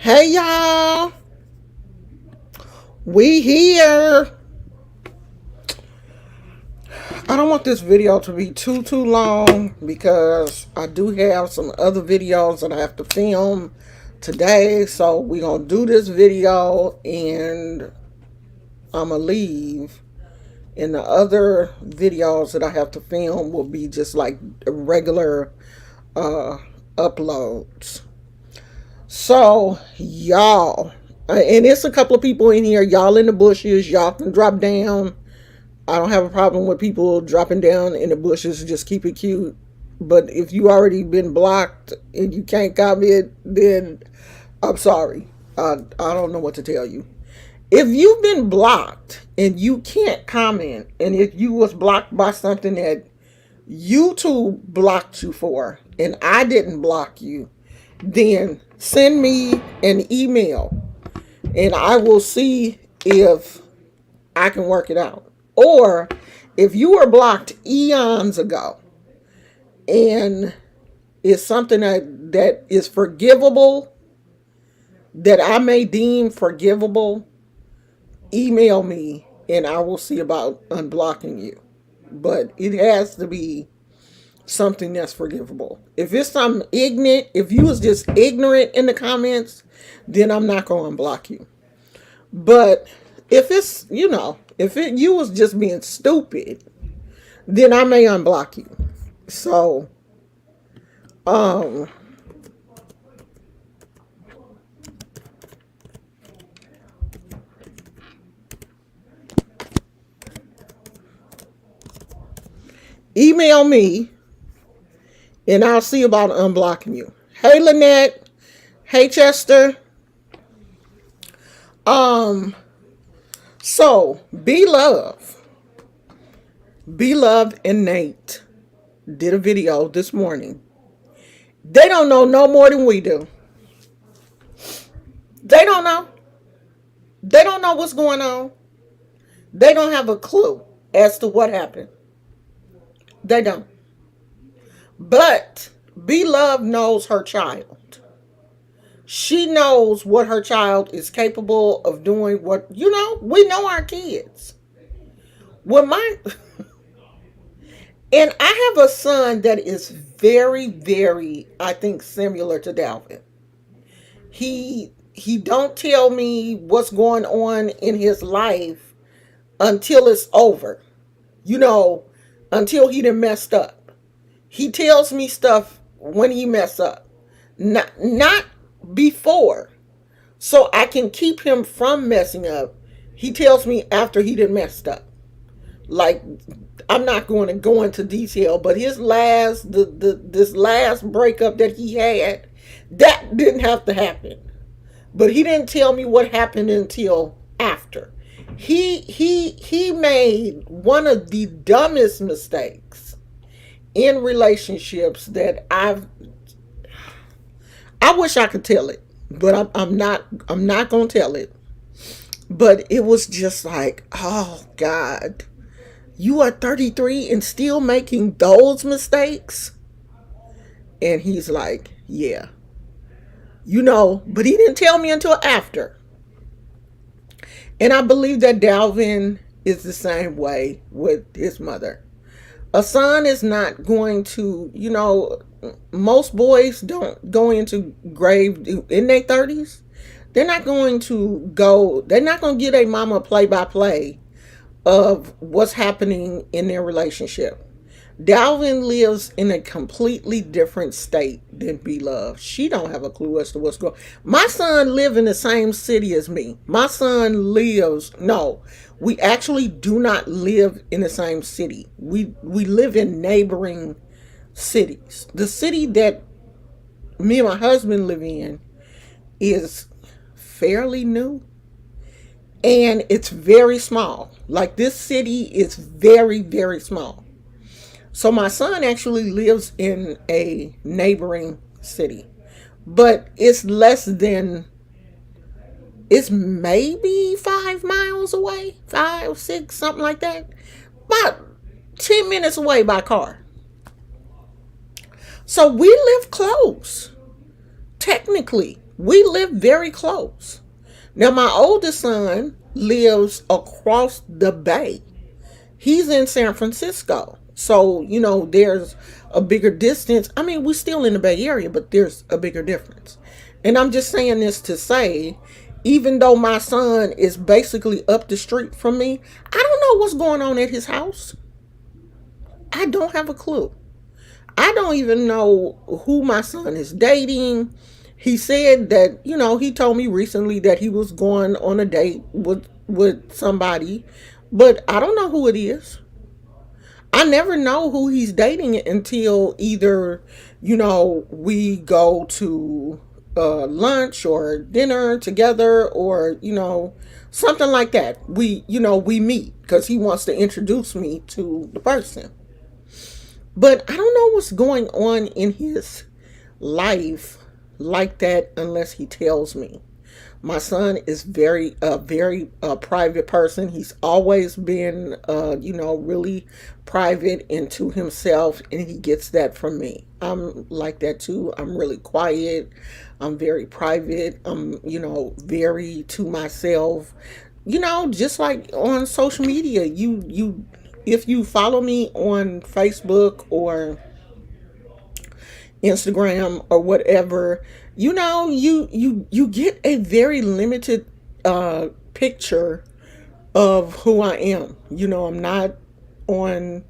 Hey y'all, we here. I don't want this video to be too long because I do have some other videos that I have to film today. So we gonna do this video and I'ma leave. And the other videos that I have to film will be just like regular uh uploads. So y'all, and it's a couple of people in here. Y'all in the bushes. Y'all can drop down. I don't have a problem with people dropping down in the bushes. Just keep it cute. But if you already been blocked and you can't comment, then I'm sorry. I don't know what to tell you. If you've been blocked and you can't comment, and if you was blocked by something that YouTube blocked you for, and I didn't block you, then send me an email and I will see if I can work it out. Or if you were blocked eons ago and it's something that is forgivable, that I may deem forgivable, email me and I will see about unblocking you. But it has to be something that's forgivable. If it's something ignorant, if you was just ignorant in the comments, then I'm not going to unblock you. But if it's, you was just being stupid, then I may unblock you. So, email me and I'll see about unblocking you. Hey, Lynette. Hey, Chester. So, BLove and Nate did a video this morning. They don't know no more than we do. They don't know. They don't know what's going on. They don't have a clue as to what happened. They don't. But BLove knows her child. She knows what her child is capable of doing. We know our kids. When and I have a son that is very, very, I think, similar to Dalvin. He don't tell me what's going on in his life until it's over. Until he done messed up. He tells me stuff when he mess up. Not before. So I can keep him from messing up. He tells me after he done messed up. Like, I'm not going to go into detail, but this last breakup that he had, that didn't have to happen. But he didn't tell me what happened until after. He made one of the dumbest mistakes in relationships that I wish I could tell it, but I'm not gonna tell it. But it was just like, oh God, you are 33 and still making those mistakes? And he's like, yeah. But he didn't tell me until after. And I believe that Dalvin is the same way with his mother. A son is not going to, most boys don't go into grave in their 30s. They're not going to give a mama play by play of what's happening in their relationship. Dalvin lives in a completely different state than BLove. She don't have a clue as to what's going on. My son lives in the same city as me. My son no, we actually do not live in the same city. We live in neighboring cities. The city that me and my husband live in is fairly new. And it's very small. Like, this city is very, very small. So my son actually lives in a neighboring city. But it's it's maybe 5 miles away. 5, 6, something like that. About 10 minutes away by car. So we live close. Technically, technically, we live very close. Now, my oldest son lives across the bay. He's in San Francisco. So, there's a bigger distance. I mean, we're still in the Bay Area, but there's a bigger difference. And I'm just saying this to say, even though my son is basically up the street from me, I don't know what's going on at his house. I don't have a clue. I don't even know who my son is dating. He said that, he told me recently that he was going on a date with somebody, but I don't know who it is. I never know who he's dating until either, we go to lunch or dinner together, or, something like that. We meet because he wants to introduce me to the person. But I don't know what's going on in his life like that unless he tells me. My son is very private person. He's always been, really private into himself, and he gets that from me. I'm like that too. I'm really quiet. I'm very private. I'm, very to myself. Just like on social media, if you follow me on Facebook or Instagram or whatever, you get a very limited picture of who I am. I'm not on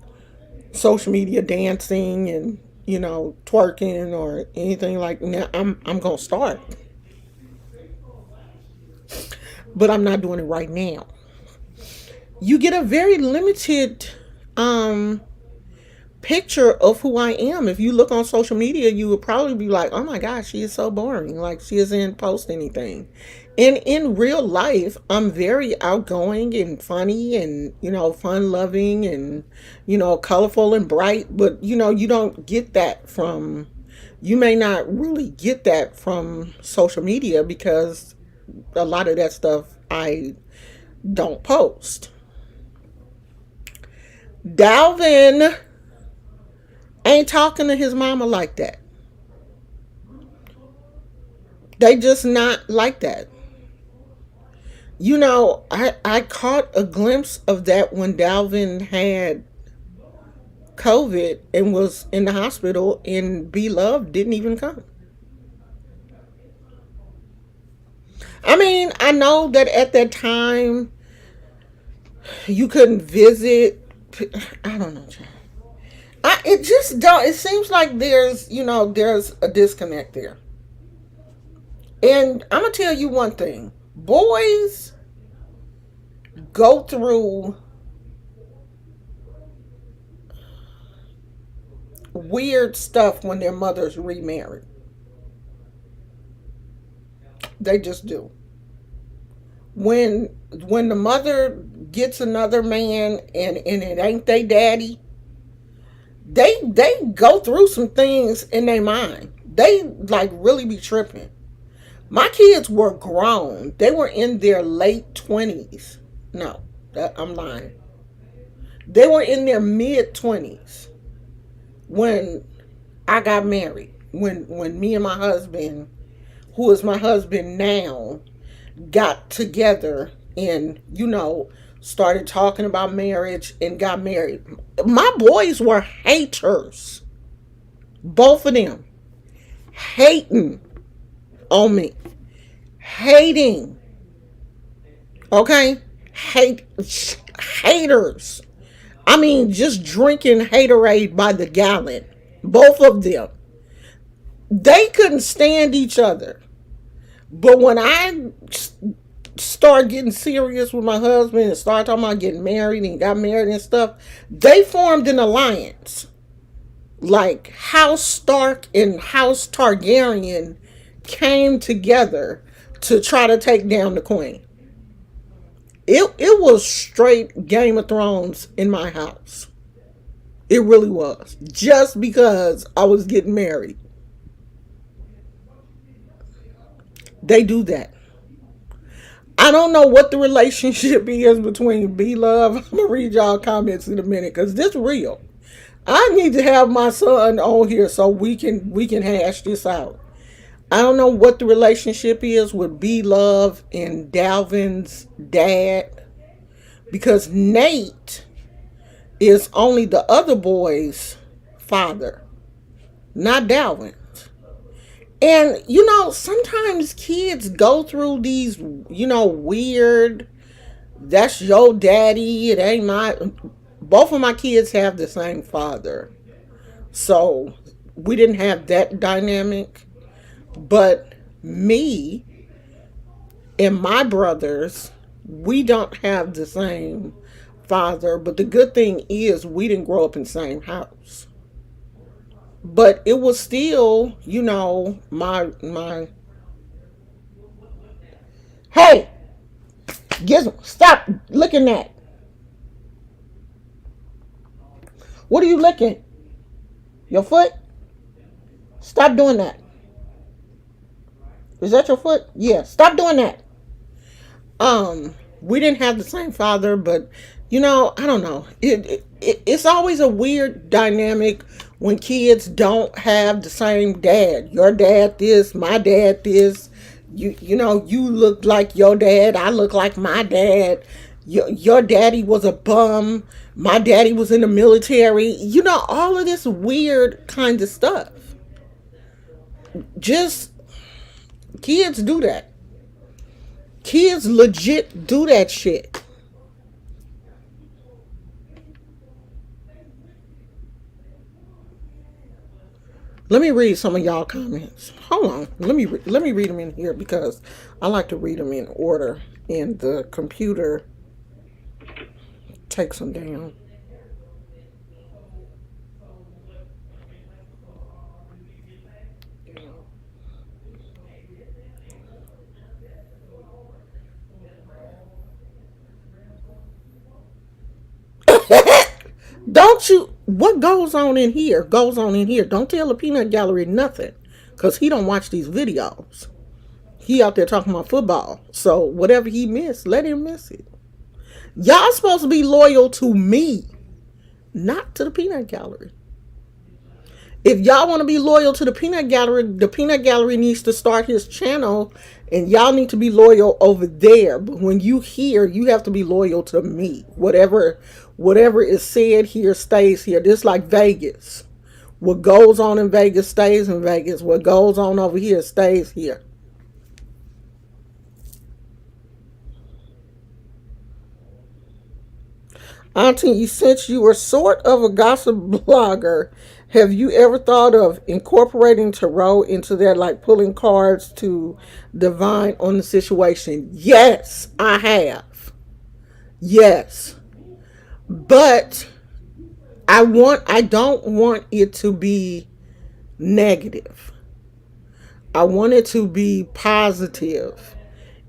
social media dancing and twerking or anything like that. I'm gonna start, but I'm not doing it right now. You get a very limited picture of who I am. If you look on social media, you would probably be like, oh my gosh, she is so boring. Like, she doesn't post anything. And in real life, I'm very outgoing and funny and, fun loving and, colorful and bright. But, you don't get that from, you may not really get that from social media because a lot of that stuff I don't post. Dalvin ain't talking to his mama like that. They just not like that. I caught a glimpse of that when Dalvin had COVID and was in the hospital, and BLove didn't even come. I mean, I know that at that time you couldn't visit. I don't know. It just don't. It seems like there's a disconnect there. And I'm gonna tell you one thing: boys go through weird stuff when their mothers remarry. They just do. When the mother gets another man and it ain't they daddy, they go through some things in their mind. They like really be tripping. My kids were grown. They were in their late 20s. No, I'm lying. They were in their mid 20s when I got married. When me and my husband, who is my husband now, got together and, started talking about marriage and got married. My boys were haters. Both of them. Hating on me. Hating. Okay? Haters. I mean, just drinking haterade by the gallon. Both of them. They couldn't stand each other. But when I started getting serious with my husband and started talking about getting married and got married and stuff, they formed an alliance. Like House Stark and House Targaryen came together to try to take down the queen. It was straight Game of Thrones in my house. It really was. Just because I was getting married. They do that. I don't know what the relationship is between BLove. I'm gonna read y'all comments in a minute because this real. I need to have my son on here so we can hash this out. I don't know what the relationship is with BLove and Dalvin's dad, because Nate is only the other boy's father, not Dalvin's. And sometimes kids go through these, weird, that's your daddy, it ain't my. Both of my kids have the same father. So we didn't have that dynamic. But me and my brothers, we don't have the same father. But the good thing is we didn't grow up in the same house. But it was still, my hey, Gizmo, stop looking at. What are you licking? Your foot? Stop doing that. Is that your foot? Yeah, stop doing that. We didn't have the same father, but I don't know. It's always a weird dynamic when kids don't have the same dad. Your dad this, my dad this. You look like your dad. I look like my dad. Your daddy was a bum. My daddy was in the military. All of this weird kind of stuff. Just kids do that. Kids legit do that shit. Let me read some of y'all comments. Hold on. Let me read them in here because I like to read them in order, and the computer takes them down. Don't you? What goes on in here goes on in here. Don't tell the peanut gallery nothing, cause he don't watch these videos. He out there talking about football. So whatever he missed, let him miss it. Y'all supposed to be loyal to me, not to the peanut gallery. If y'all want to be loyal to the peanut gallery needs to start his channel, and y'all need to be loyal over there. But when you here, you have to be loyal to me. Whatever is said here stays here. Just like Vegas. What goes on in Vegas stays in Vegas. What goes on over here stays here. Auntie, since you were sort of a gossip blogger, have you ever thought of incorporating tarot into that, like pulling cards to divine on the situation? Yes, I have. Yes. But I don't want it to be negative. I want it to be positive.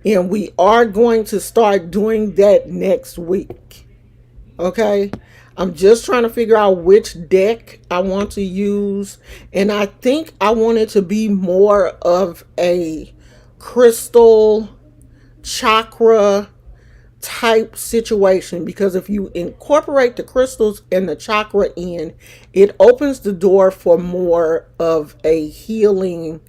And we are going to start doing that next week. Okay, I'm just trying to figure out which deck I want to use, and I think I want it to be more of a crystal chakra type situation, because if you incorporate the crystals and the chakra in, it opens the door for more of a healing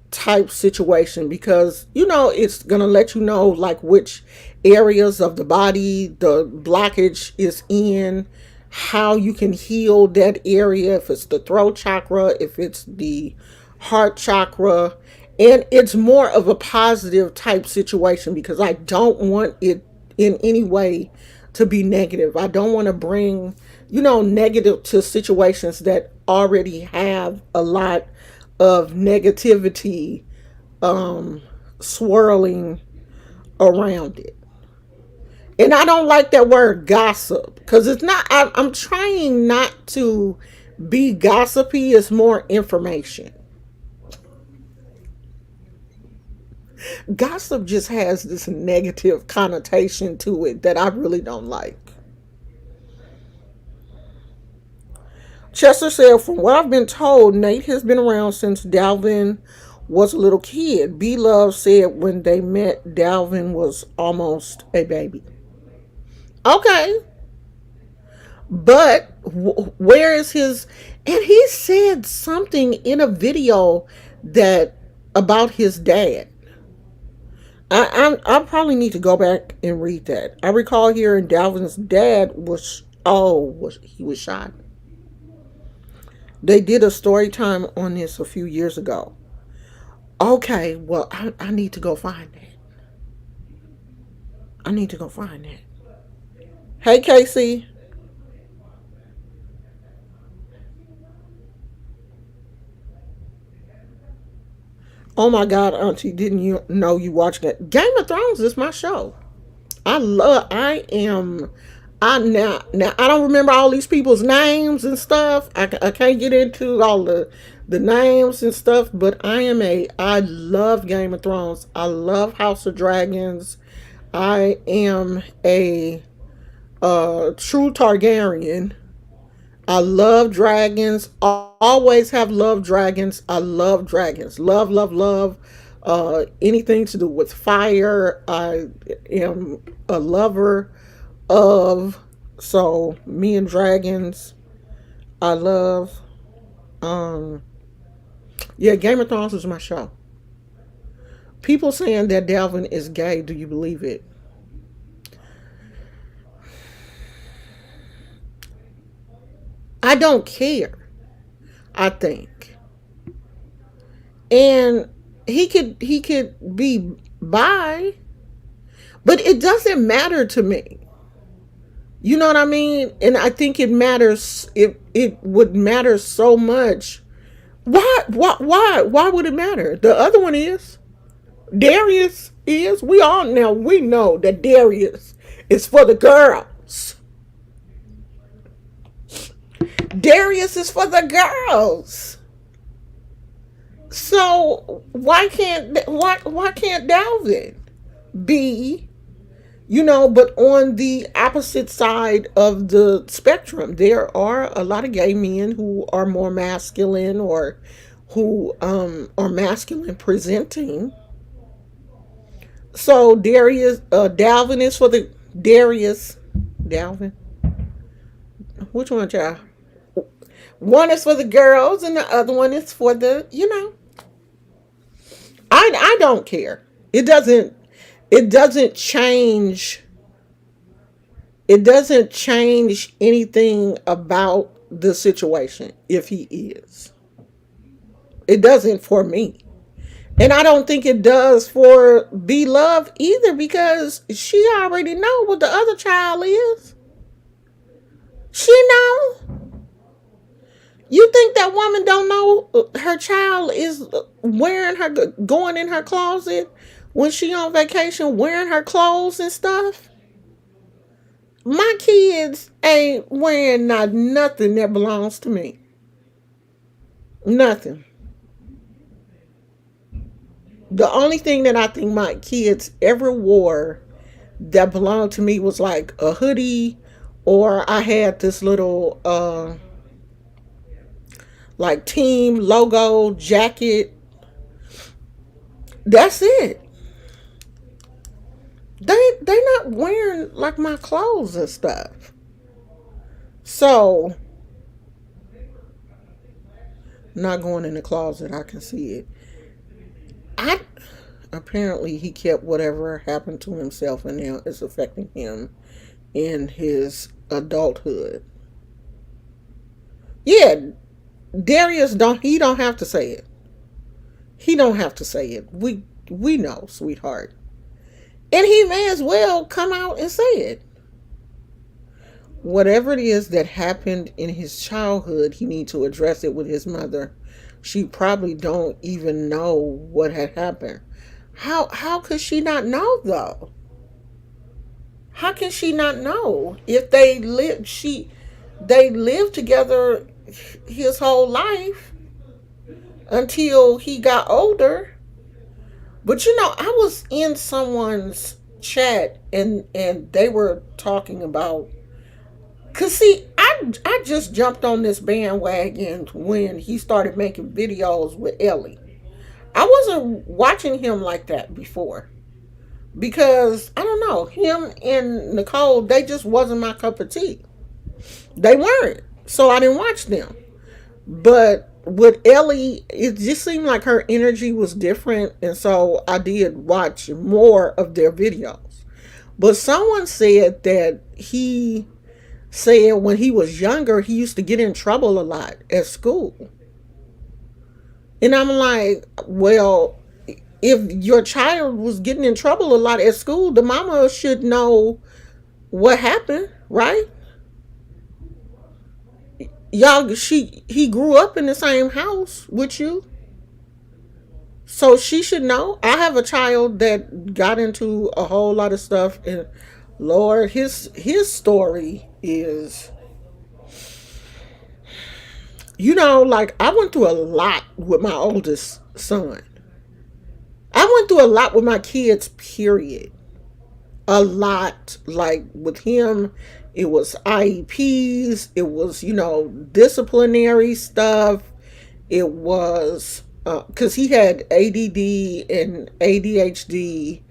type situation, because it's gonna let you know like which areas of the body the blockage is in, how you can heal that area, if it's the throat chakra, if it's the heart chakra. And it's more of a positive type situation, because I don't want it in any way to be negative. I don't want to bring negative to situations that already have a lot of negativity swirling around it. And I don't like that word gossip, because it's not, I'm trying not to be gossipy. It's more information. Gossip just has this negative connotation to it that I really don't like. Chester said, from what I've been told, Nate has been around since Dalvin was a little kid. BLove said when they met, Dalvin was almost a baby. Okay. But where is his... And he said something in a video that about his dad. I probably need to go back and read that. I recall hearing Dalvin's dad was he was shot. They did a story time on this a few years ago. Okay, well I need to go find that. I need to go find that. Hey Casey. Oh my God, Auntie, didn't you know you watched that? Game of Thrones is my show. I am. Now I don't remember all these people's names and stuff. I can't get into all the names and stuff, but I love Game of Thrones. I love House of Dragons. I am a true Targaryen. I love dragons. Always have loved dragons. I love dragons. Love, love, love. Anything to do with fire. I am a lover of. So me and dragons. I love. Um. Yeah, Game of Thrones is my show. People saying that Dalvin is gay. Do you believe it? I don't care. I think, and he could be bi, but it doesn't matter to me. You know what I mean? And I think it matters. It would matter so much. Why would it matter? The other one is Darius is. We know that Darius is for the girls. Darius is for the girls. So why can't Dalvin be, but on the opposite side of the spectrum, there are a lot of gay men who are more masculine or who are masculine presenting. So Dalvin is for the Darius, Dalvin. Which one, child? One is for the girls, and the other one is for the. I don't care. It doesn't change. It doesn't change anything about the situation if he is. It doesn't for me. And I don't think it does for BLove either because she already know what the other child is. She know. You think that woman don't know her child is wearing her going in her closet when she on vacation wearing her clothes and stuff? My kids ain't wearing nothing that belongs to me. Nothing. The only thing that I think my kids ever wore that belonged to me was like a hoodie, or I had this little like team logo jacket. That's it. They not wearing like my clothes and stuff. So not going in the closet, I can see it. I Apparently he kept whatever happened to himself and now it's affecting him in his adulthood. Yeah, Darius don't have to say it. He don't have to say it. We know, sweetheart. And he may as well come out and say it. Whatever it is that happened in his childhood, he need to address it with his mother. She probably don't even know what had happened. How could she not know though? How can she not know if they lived together his whole life until he got older. But I was in someone's chat and they were talking about, cause see, I just jumped on this bandwagon when he started making videos with Ellie. I wasn't watching him like that before because I don't know, him and Nicole, they just wasn't my cup of tea. They weren't, so I didn't watch them. But with Ellie, it just seemed like her energy was different, and so I did watch more of their videos. But someone said that he said when he was younger, he used to get in trouble a lot at school. And I'm like, well, if your child was getting in trouble a lot at school, the mama should know what happened, right? Y'all, he grew up in the same house with you, so she should know. I have a child that got into a whole lot of stuff, and Lord, his story is, like I went through a lot with my oldest son. I went through a lot with my kids, period. A lot. Like with him, it was IEPs, it was, disciplinary stuff. It was because he had ADD and ADHD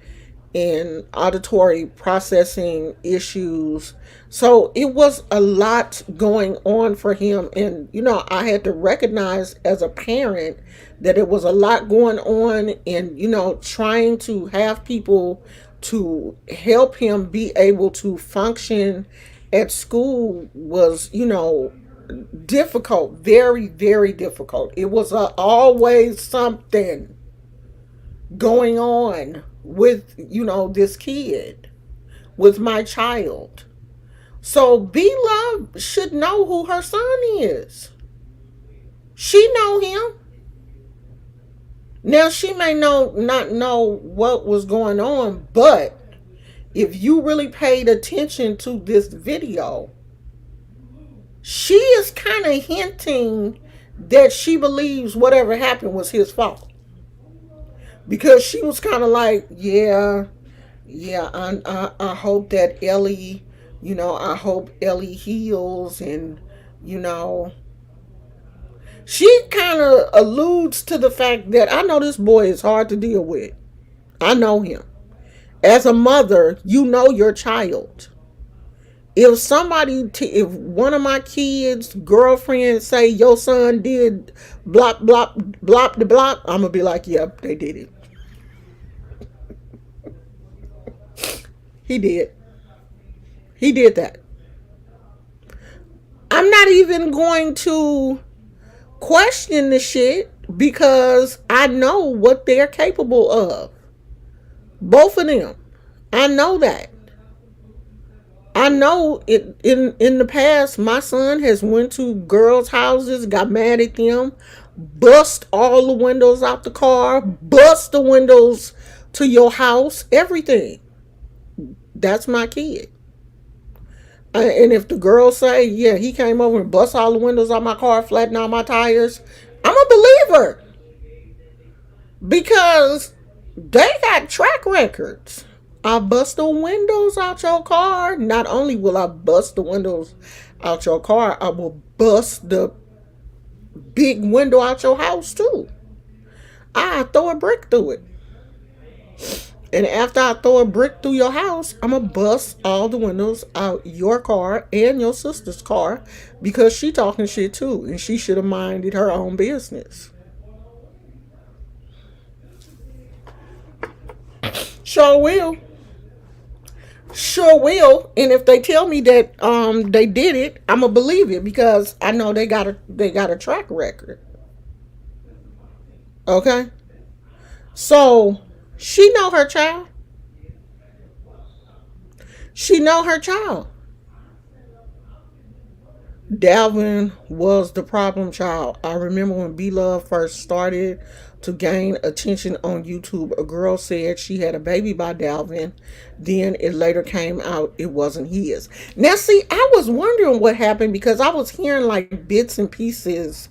and auditory processing issues. So it was a lot going on for him. And, I had to recognize as a parent that it was a lot going on, and, trying to have people to help him be able to function at school was, difficult, very, very difficult. It was always something going on with, this kid, with my child. So BLove should know who her son is. She know him. Now she may not know what was going on, but if you really paid attention to this video, she is kind of hinting that she believes whatever happened was his fault. Because she was kind of like, yeah, I hope that Ellie, I hope Ellie heals, and, she kind of alludes to the fact that I know this boy is hard to deal with. I know him. As a mother, you know your child. If one of my kids' girlfriends say your son did blop blop blop the blop, I'm gonna be like, yep, they did it. He did. He did that. I'm not even going to question the shit because I know what they're capable of. Both of them. I know that. I know it in the past my son has went to girls' houses, got mad at them, bust all the windows out the car, bust the windows to your house, everything. That's my kid. And if the girls say, yeah, he came over and bust all the windows out my car, flattened all my tires, I'm a believer. Because they got track records. I bust the windows out your car. Not only will I bust the windows out your car, I will bust the big window out your house too. I throw a brick through it. And after I throw a brick through your house, I'm going to bust all the windows out your car and your sister's car because she talking shit too. And she should have minded her own business. Sure will. Sure will. And if they tell me that they did it, I'm going to believe it because I know they got a track record. Okay? So she know her child. She know her child. Dalvin was the problem child. I remember when BLove first started to gain attention on YouTube, a girl said she had a baby by Dalvin. Then it later came out it wasn't his. Now, see, I was wondering what happened because I was hearing like bits and pieces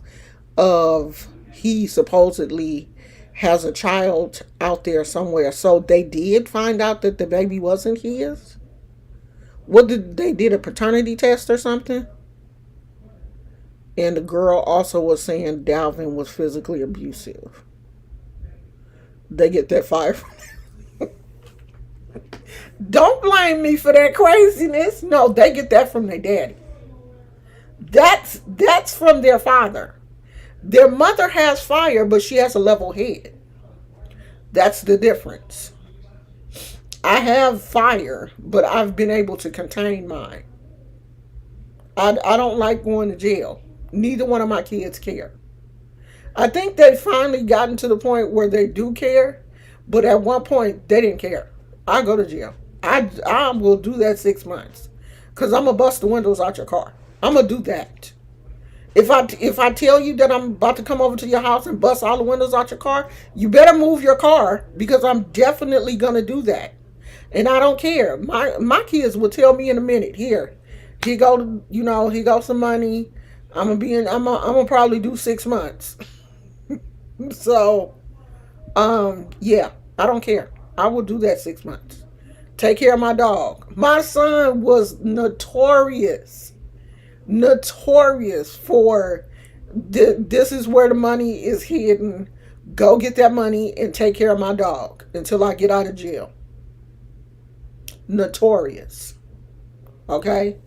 of he supposedly has a child out there somewhere. So they did find out that the baby wasn't his? What did they did a paternity test or something? And the girl also was saying Dalvin was physically abusive. They get that fire from him. Don't blame me for that craziness. No, they get that from their daddy. That's from their father. Their mother has fire, but she has a level head. That's the difference. I have fire, but I've been able to contain mine. I don't like going to jail. Neither one of my kids care. I think they finally gotten to the point where they do care, but at one point they didn't care. I go to jail. I will do that 6 months, cause I'm gonna bust the windows out your car. I'm gonna do that. If I tell you that I'm about to come over to your house and bust all the windows out your car, you better move your car, because I'm definitely gonna do that. And I don't care. My kids will tell me in a minute. He go, he got some money. I'm gonna probably do 6 months. So, yeah, I don't care. I will do that 6 months. Take care of my dog. My son was notorious for this is where the money is hidden. Go get that money and take care of my dog until I get out of jail. Notorious. Okay?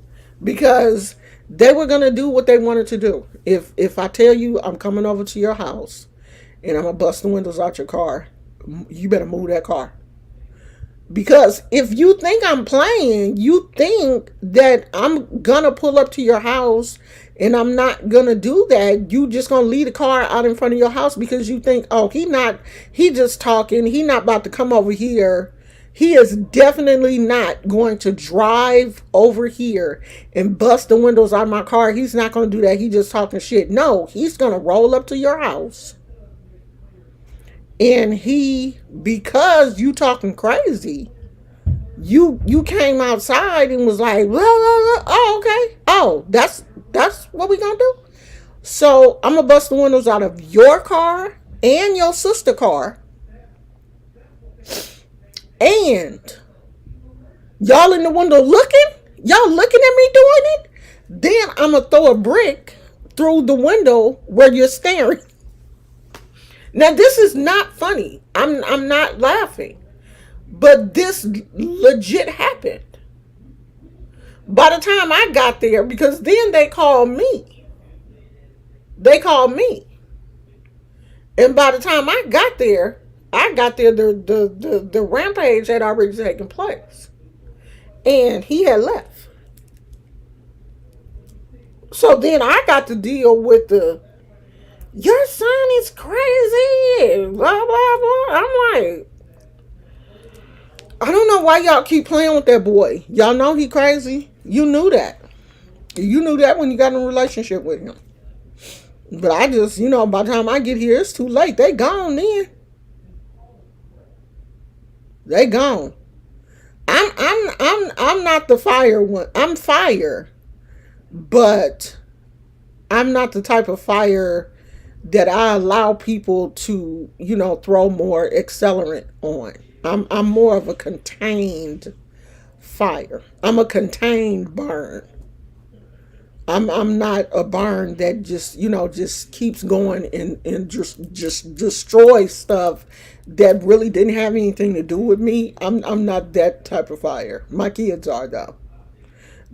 Because they were gonna do what they wanted to do. If I tell you I'm coming over to your house and I'm gonna bust the windows out your car, you better move that car. Because if you think I'm playing, you think that I'm gonna pull up to your house and I'm not gonna do that. You just gonna leave the car out in front of your house because you think, oh, he just talking, he not about to come over here. He is definitely not going to drive over here and bust the windows out of my car. He's not gonna do that. He just talking shit. No, he's gonna roll up to your house. And because you talking crazy, you came outside and was like, blah, blah, blah. Oh, okay. Oh, that's what we gonna do. So I'm gonna bust the windows out of your car and your sister car, and y'all in the window y'all looking at me doing it. Then I'm gonna throw a brick through the window where you're staring. Now this is not funny. I'm not laughing. But this legit happened. By the time I got there, because then they called me. They called me. And by the time I got there, the rampage had already taken place. And he had left. So then I got to deal with your son is crazy, blah, blah, blah. I'm like, I don't know why y'all keep playing with that boy. Y'all know he crazy. You knew that. You knew that when you got in a relationship with him. But I just, by the time I get here, it's too late. They gone then. They gone. I'm not the fire one. I'm fire, but I'm not the type of fire that I allow people to, throw more accelerant on. I'm more of a contained fire. I'm a contained burn. I'm not a burn that just keeps going and just destroys stuff that really didn't have anything to do with me. I'm not that type of fire. My kids are though.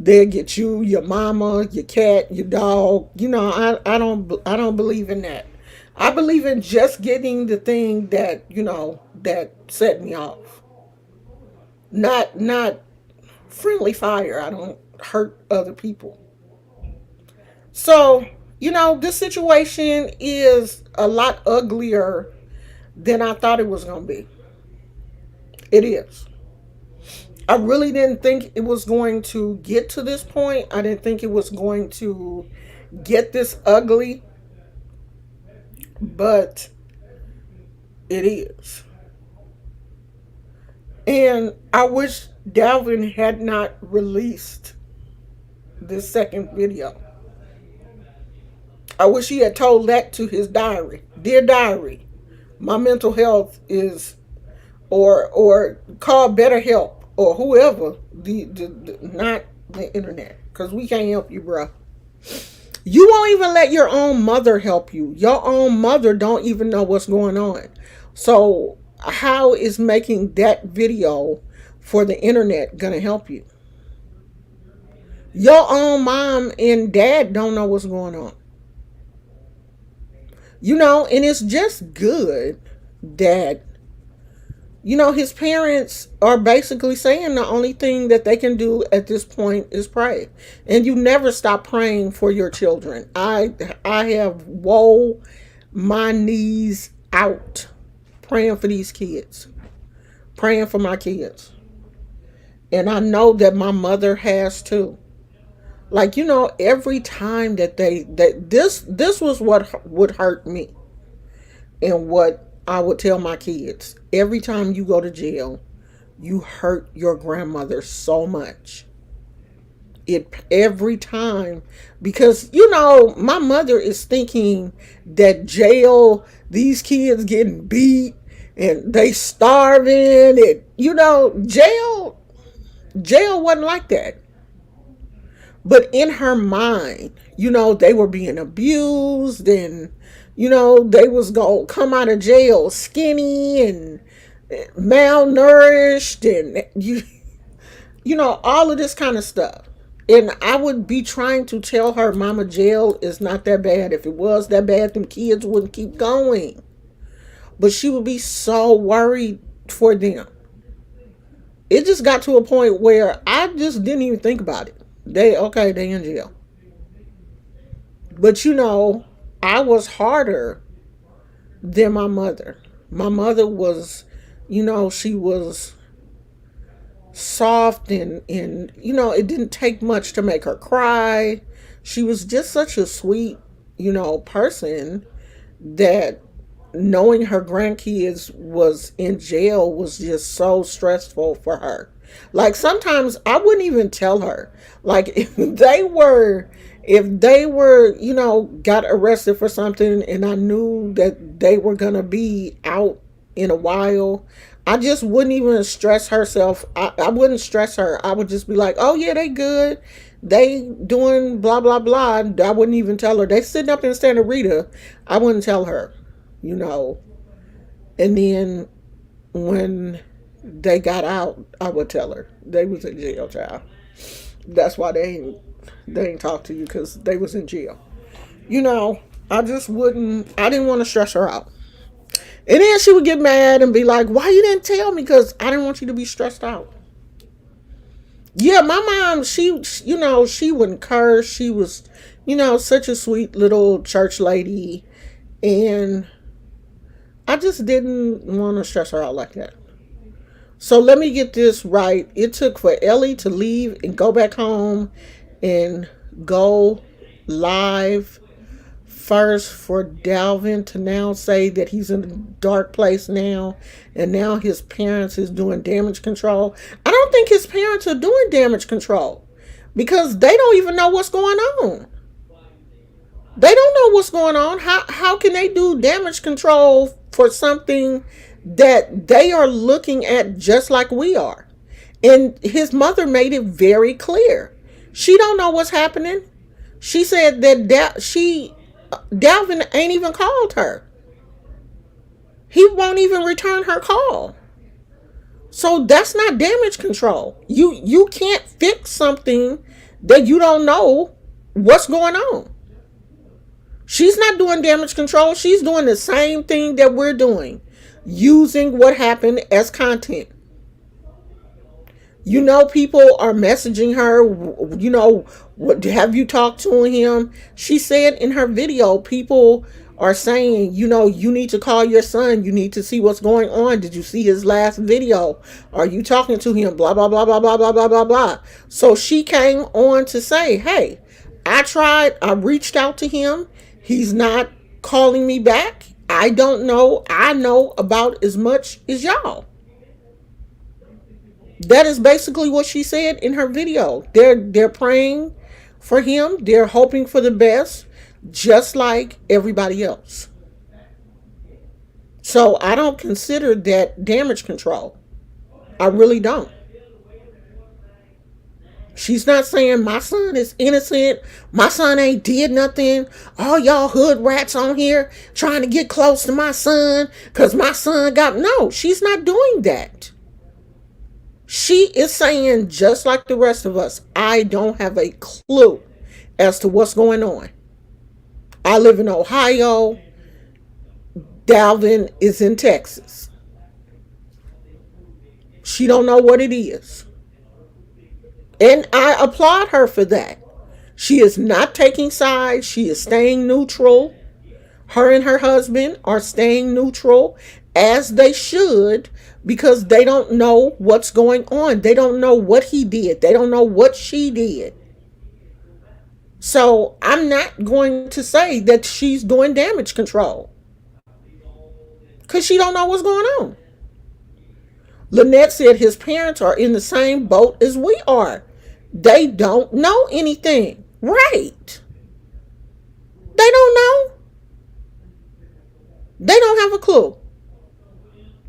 They'll get you, your mama, your cat, your dog. I don't believe in that. I believe in just getting the thing that set me off. Not friendly fire. I don't hurt other people. So, this situation is a lot uglier than I thought it was going to be. It is. I really didn't think it was going to get to this point. I didn't think it was going to get this ugly, but it is. And I wish Dalvin had not released this second video. I wish he had told that to his diary. Dear diary, my mental health is, or call Better Help or whoever, not the internet, because we can't help you, bro. You won't even let your own mother help you. Your own mother don't even know what's going on. So how is making that video for the internet gonna help you? Your own mom and dad don't know what's going on. And it's just good that, his parents are basically saying the only thing that they can do at this point is pray. And you never stop praying for your children. I have woe my knees out praying for these kids, praying for my kids. And I know that my mother has too. Like, every time that this was what would hurt me, and what I would tell my kids: every time you go to jail, you hurt your grandmother so much. It every time, because my mother is thinking that jail, these kids getting beat and they starving, and jail wasn't like that. But in her mind, they were being abused, and they was gonna come out of jail skinny and malnourished, and all of this kind of stuff. And I would be trying to tell her, Mama, jail is not that bad. If it was that bad, them kids wouldn't keep going. But she would be so worried for them. It just got to a point where I just didn't even think about it. They in jail. But I was harder than my mother. My mother was, she was soft, and it didn't take much to make her cry. She was just such a sweet, person, that knowing her grandkids was in jail was just so stressful for her. Like, sometimes I wouldn't even tell her. Like, if they were got arrested for something, and I knew that they were gonna be out in a while, I just wouldn't even stress herself. I wouldn't stress her. I would just be like, oh yeah, they good. They doing blah blah blah. I wouldn't even tell her. They sitting up in Santa Rita. I wouldn't tell her, you know. And then when they got out, I would tell her. They was in jail, child. That's why they ain't talk to you, because they was in jail. You know, I just wouldn't. I didn't want to stress her out. And then she would get mad and be like, why you didn't tell me? Because I didn't want you to be stressed out. Yeah, my mom, she wouldn't curse. She was, such a sweet little church lady. And I just didn't want to stress her out like that. So let me get this right. It took for Ellie to leave and go back home and go live first, for Dalvin to now say that he's in a dark place now, and now his parents is doing damage control. I don't think his parents are doing damage control, because they don't even know what's going on. They don't know what's going on. How can they do damage control for something that they are looking at just like we are? And his mother made it very clear. She don't know what's happening. She said that Dalvin ain't even called her. He won't even return her call. So that's not damage control. You can't fix something that you don't know what's going on. She's not doing damage control. She's doing the same thing that we're doing, using what happened as content. People are messaging her, what have you talked to him? She said in her video, people are saying, you need to call your son. You need to see what's going on. Did you see his last video? Are you talking to him? Blah, blah, blah, blah, blah, blah, blah, blah, blah. So she came on to say, hey, I reached out to him. He's not calling me back. I don't know. I know about as much as y'all. That is basically what she said in her video. They're praying for him. They're hoping for the best, just like everybody else. So I don't consider that damage control. I really don't. She's not saying my son is innocent. My son ain't did nothing. All y'all hood rats on here trying to get close to my son because my son got... No, she's not doing that. She is saying, just like the rest of us, I don't have a clue as to what's going on. I live in Ohio. Dalvin is in Texas. She don't know what it is. And I applaud her for that. She is not taking sides. She is staying neutral. Her and her husband are staying neutral, as they should, because they don't know what's going on. They don't know what he did. They don't know what she did. So I'm not going to say that she's doing damage control, because she don't know what's going on. Lynette said his parents are in the same boat as we are. They don't know anything. Right. They don't know. They don't have a clue.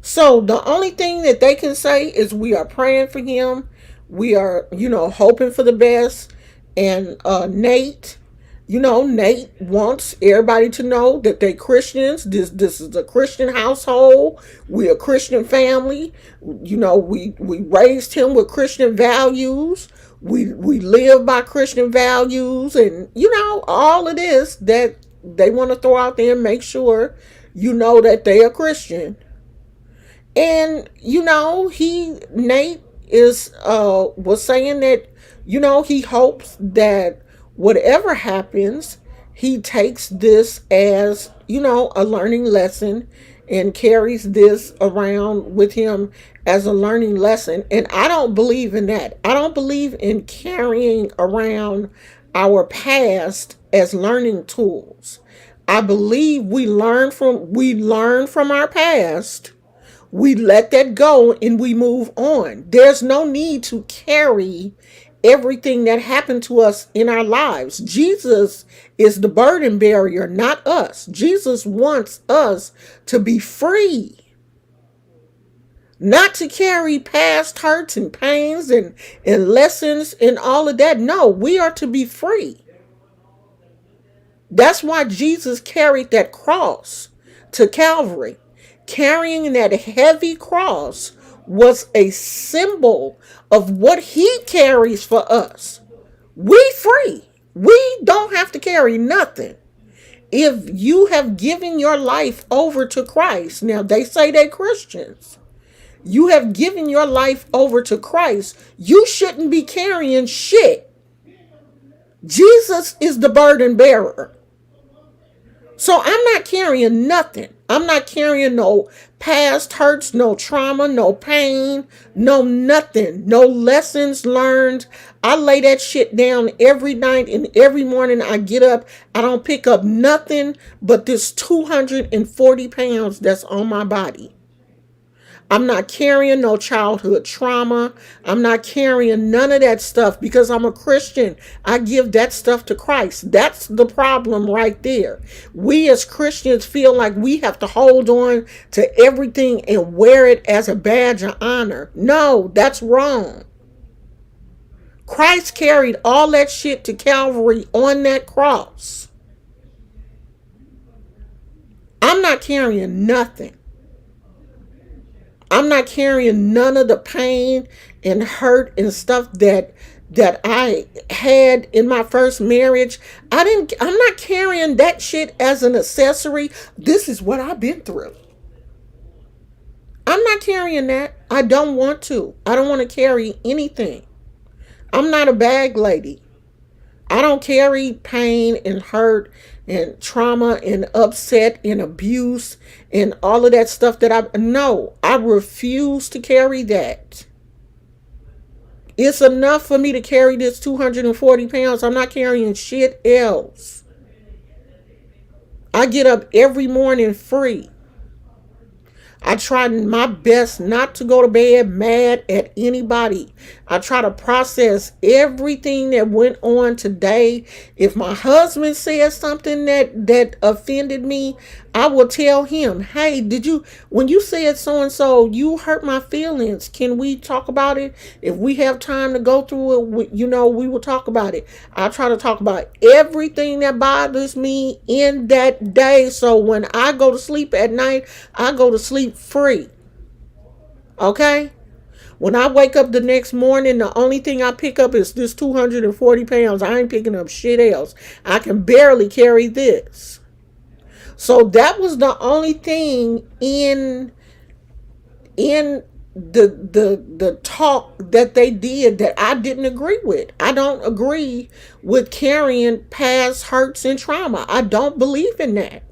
So the only thing that they can say is we are praying for him. We are, hoping for the best. And Nate, Nate wants everybody to know that they Christians. This is a Christian household. We're a Christian family. We raised him with Christian values. We live by Christian values, and all of this that they want to throw out there and make sure that they are Christian. And Nate is was saying that he hopes that whatever happens, he takes this as a learning lesson and carries this around with him as a learning lesson. And I don't believe in that. I don't believe in carrying around our past as learning tools. I believe we learn from our past. We let that go and we move on. There's no need to carry everything that happened to us in our lives. Jesus is the burden bearer, not us. Jesus wants us to be free, not to carry past hurts and pains and lessons and all of that. No, we are to be free. That's why Jesus carried that cross to Calvary. Carrying that heavy cross was a symbol of what he carries for us. We free. We don't have to carry nothing. If you have given your life over to Christ, now they say they're Christians. You have given your life over to Christ. You shouldn't be carrying shit. Jesus is the burden bearer. So I'm not carrying nothing. I'm not carrying no past hurts, no trauma, no pain, no nothing, no lessons learned. I lay that shit down every night, and every morning I get up. I don't pick up nothing but this 240 pounds that's on my body. I'm not carrying no childhood trauma. I'm not carrying none of that stuff because I'm a Christian. I give that stuff to Christ. That's the problem right there. We as Christians feel like we have to hold on to everything and wear it as a badge of honor. No, that's wrong. Christ carried all that shit to Calvary on that cross. I'm not carrying nothing. I'm not carrying none of the pain and hurt and stuff that I had in my first marriage. I'm not carrying that shit as an accessory. This is what I've been through. I'm not carrying that. I don't want to. I don't want to carry anything. I'm not a bag lady. I don't carry pain and hurt and trauma and upset and abuse and all of that stuff I refuse to carry that. It's enough for me to carry this 240 pounds. I'm not carrying shit else. I get up every morning free. I try my best not to go to bed mad at anybody. I try to process everything that went on today. If my husband says something that offended me, I will tell him, hey, when you said so-and-so, you hurt my feelings. Can we talk about it? If we have time to go through it, we will talk about it. I try to talk about everything that bothers me in that day. So when I go to sleep at night, I go to sleep free. Okay? When I wake up the next morning, the only thing I pick up is this 240 pounds. I ain't picking up shit else. I can barely carry this. So that was the only thing in the talk that they did that I didn't agree with. I don't agree with carrying past hurts and trauma. I don't believe in that.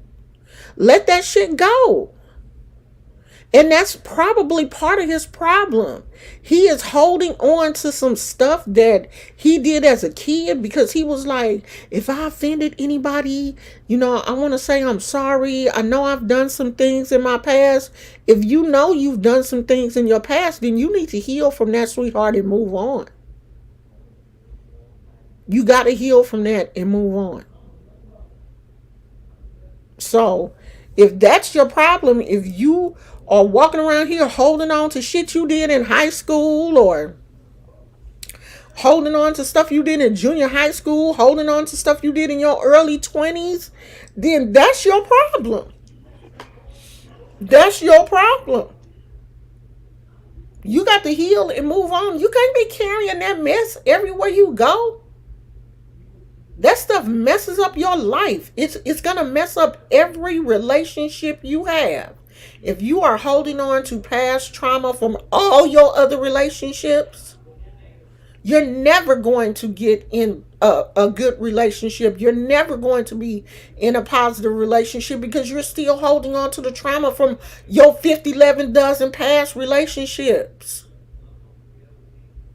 Let that shit go. And that's probably part of his problem. He is holding on to some stuff that he did as a kid because he was like, if I offended anybody, I want to say I'm sorry. I know I've done some things in my past. If you know you've done some things in your past, then you need to heal from that, sweetheart, and move on. You got to heal from that and move on. So, if that's your problem, if you are walking around here holding on to shit you did in high school, or holding on to stuff you did in junior high school, holding on to stuff you did in your early 20s, then that's your problem. That's your problem. You got to heal and move on. You can't be carrying that mess everywhere you go. That stuff messes up your life. It's gonna mess up every relationship you have. If you are holding on to past trauma from all your other relationships, you're never going to get in a good relationship. You're never going to be in a positive relationship because you're still holding on to the trauma from your 50, 11 dozen past relationships.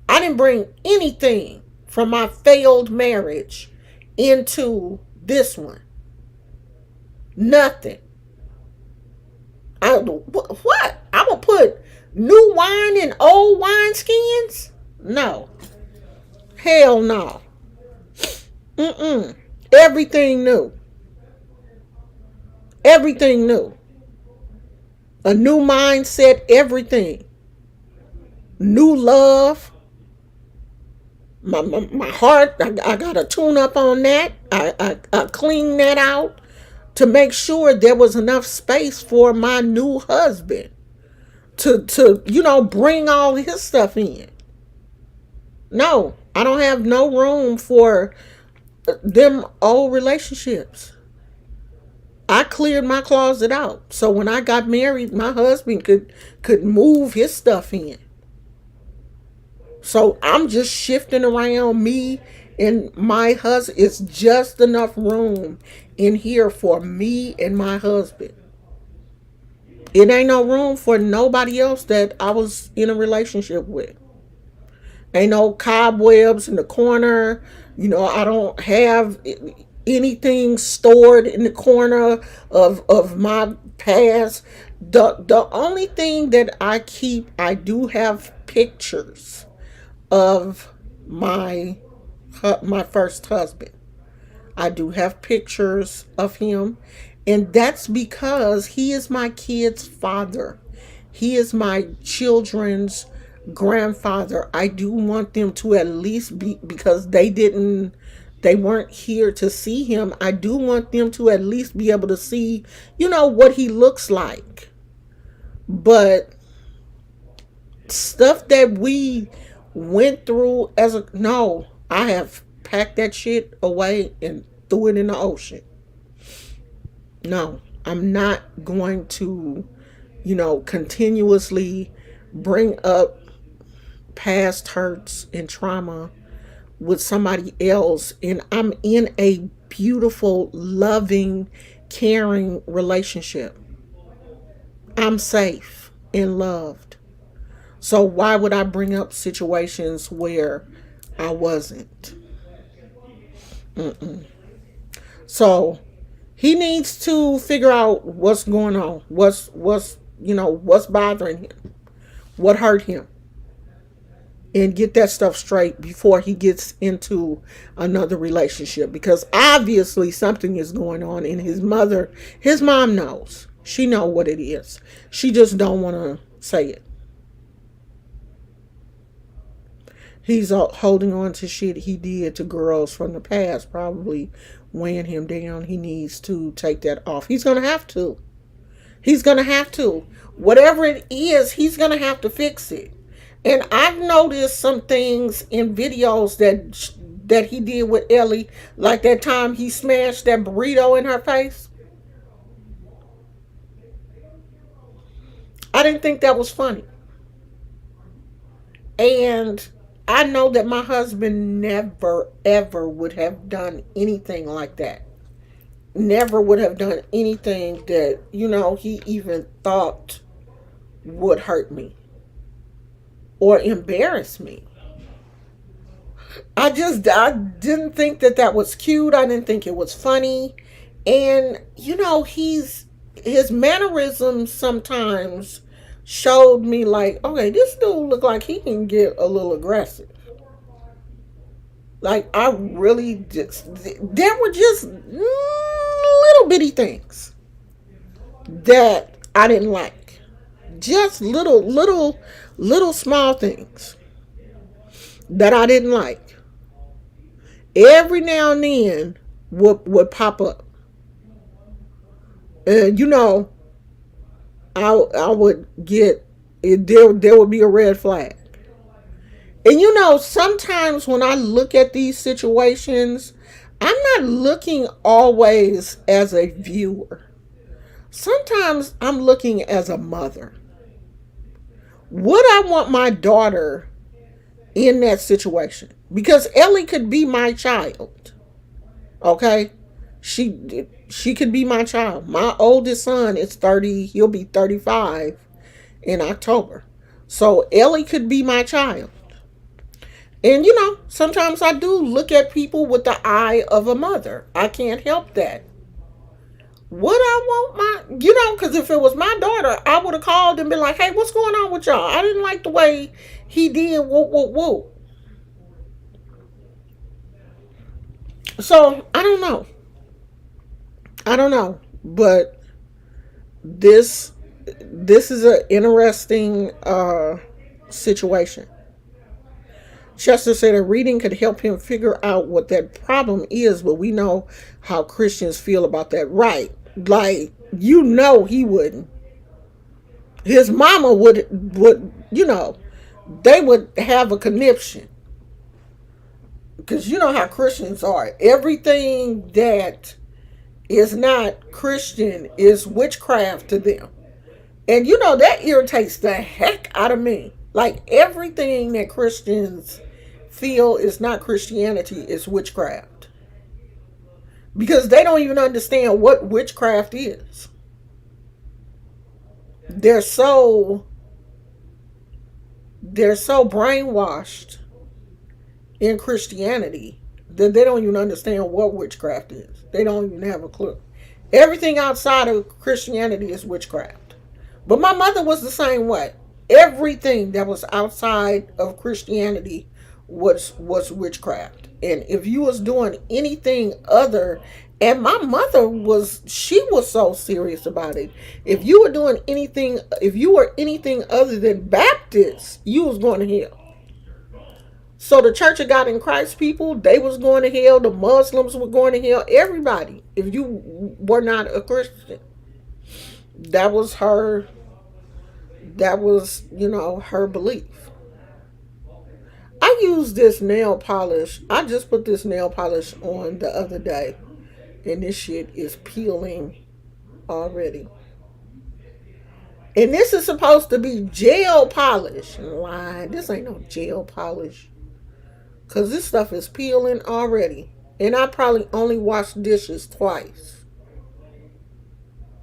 I didn't bring anything from my failed marriage into this one. Nothing. What? I will put new wine in old wine skins? No. Hell no. Mm-mm. Everything new. Everything new. A new mindset, everything. New love. My heart, I got to tune up on that. I clean that out to make sure there was enough space for my new husband to bring all his stuff in. No, I don't have no room for them old relationships. I cleared my closet out. So when I got married, my husband could move his stuff in. So I'm just shifting around me and my husband. It's just enough room in here for me and my husband. It ain't no room for nobody else that I was in a relationship with. Ain't no cobwebs in the corner. I don't have anything stored in the corner of my past. The only thing that I keep, I do have pictures of my first husband. I do have pictures of him, and that's because he is my kid's father. He is my children's grandfather. I do want them to at least be, because they weren't here to see him. I do want them to at least be able to see, what he looks like. But stuff that we went through no, I have packed that shit away and threw it in the ocean. No, I'm not going to, continuously bring up past hurts and trauma with somebody else. And I'm in a beautiful, loving, caring relationship. I'm safe and loved. So why would I bring up situations where I wasn't? Mm-mm. So he needs to figure out what's going on, what's bothering him, what hurt him, and get that stuff straight before he gets into another relationship. Because obviously something is going on, and his mom knows. She know what it is. She just don't want to say it. He's holding on to shit he did to girls from the past, probably weighing him down. He needs to take that off. He's going to have to. He's going to have to. Whatever it is, he's going to have to fix it. And I've noticed some things in videos that he did with Ellie, like that time he smashed that burrito in her face. I didn't think that was funny. And I know that my husband never, ever would have done anything like that. Never would have done anything that, he even thought would hurt me or embarrass me. I didn't think that that was cute. I didn't think it was funny. And, his mannerisms sometimes showed me like, okay, this dude look like he can get a little aggressive. Like, I really just, there were just little bitty things that I didn't like. Just little small things that I didn't like. Every now and then would pop up. And, I would get, there would be a red flag. And sometimes when I look at these situations, I'm not looking always as a viewer. Sometimes I'm looking as a mother. Would I want my daughter in that situation? Because Ellie could be my child. Okay? She could be my child. My oldest son is 30, he'll be 35 in October. So Ellie could be my child. And sometimes I do look at people with the eye of a mother. I can't help that. Would I want because if it was my daughter, I would have called and been like, hey, what's going on with y'all? I didn't like the way he did whoop, whoop, whoop. So, I don't know. I don't know. But this is an interesting situation. Chester said a reading could help him figure out what that problem is, but we know how Christians feel about that. Right. Like, he wouldn't. His mama would, they would have a conniption. Because you know how Christians are. Everything that is not Christian is witchcraft to them. And that irritates the heck out of me. Like, everything that Christians feel is not Christianity is witchcraft. Because they don't even understand what witchcraft is. They're so brainwashed in Christianity that they don't even understand what witchcraft is. They don't even have a clue. Everything outside of Christianity is witchcraft. But my mother was the same way. Everything that was outside of Christianity was witchcraft. And if you was doing anything other, and my mother was so serious about it. If you were anything other than Baptist, you was going to hell. So the Church of God in Christ people, they was going to hell. The Muslims were going to hell. Everybody, if you were not a Christian. That was her her belief. I used this nail polish. I just put this nail polish on the other day. And this shit is peeling already. And this is supposed to be gel polish. Lie. This ain't no gel polish. Because this stuff is peeling already. And I probably only washed dishes twice.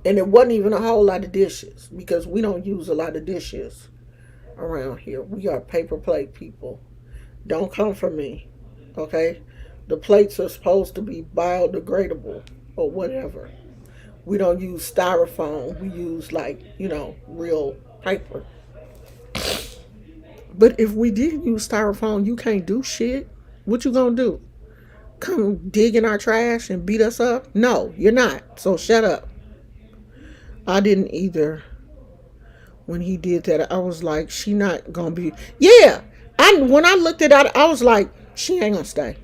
And it wasn't even a whole lot of dishes. Because we don't use a lot of dishes around here. We are paper plate people. Don't come for me. Okay? The plates are supposed to be biodegradable or whatever. We don't use styrofoam. We use real paper. But if we did use styrofoam, you can't do shit. What you gonna do? Come dig in our trash and beat us up? No, you're not. So shut up. I didn't either. When he did that, I was like, she not gonna be. Yeah. When I looked at it, I was like, she ain't gonna stay.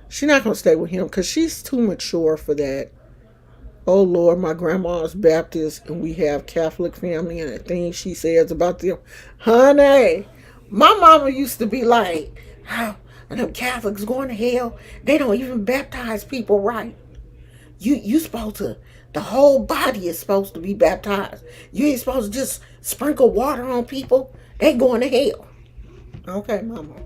She's not gonna stay with him because she's too mature for that. Oh Lord, my grandma's Baptist and we have Catholic family, and the things she says about them. Honey, my mama used to be like, how them Catholics going to hell? They don't even baptize people right. You supposed to The whole body is supposed to be baptized. You ain't supposed to just sprinkle water on people. They going to hell. Okay, mama.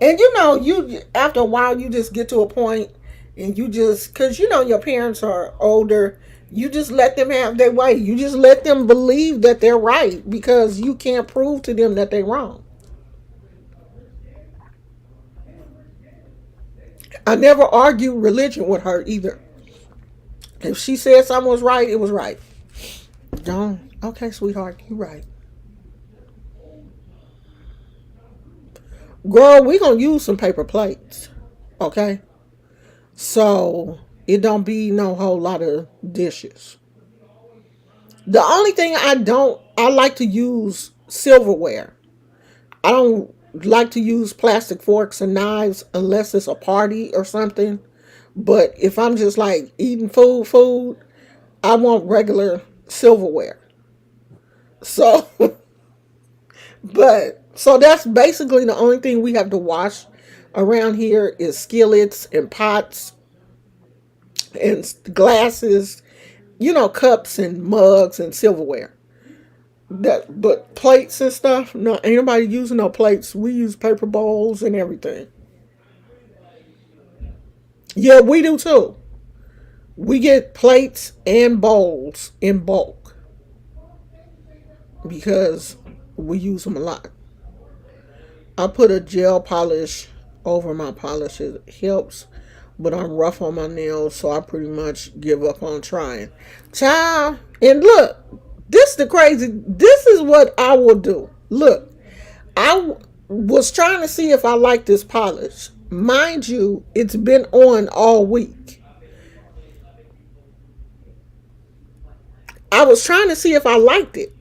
And you after a while, you just get to a point, and you just, because your parents are older, you just let them have their way. You just let them believe that they're right because you can't prove to them that they're wrong. I never argued religion with her either. If she said something was right, it was right. Don't. Okay, sweetheart, you right. Girl, we gonna use some paper plates. Okay? So it don't be no whole lot of dishes. The only thing I like to use silverware. I don't like to use plastic forks and knives unless it's a party or something. But if I'm just like eating food, I want regular silverware. So, so that's basically the only thing we have to wash around here is skillets and pots and glasses, cups and mugs and silverware. But plates and stuff, no, ain't nobody using no plates. We use paper bowls and everything. Yeah, we do too. We get plates and bowls in bulk because we use them a lot. I put a gel polish over my polish. It helps, but I'm rough on my nails, so I pretty much give up on trying. Child, and look, this is what I will do. Look, was trying to see if I like this polish. Mind you, it's been on all week. I was trying to see if I liked it.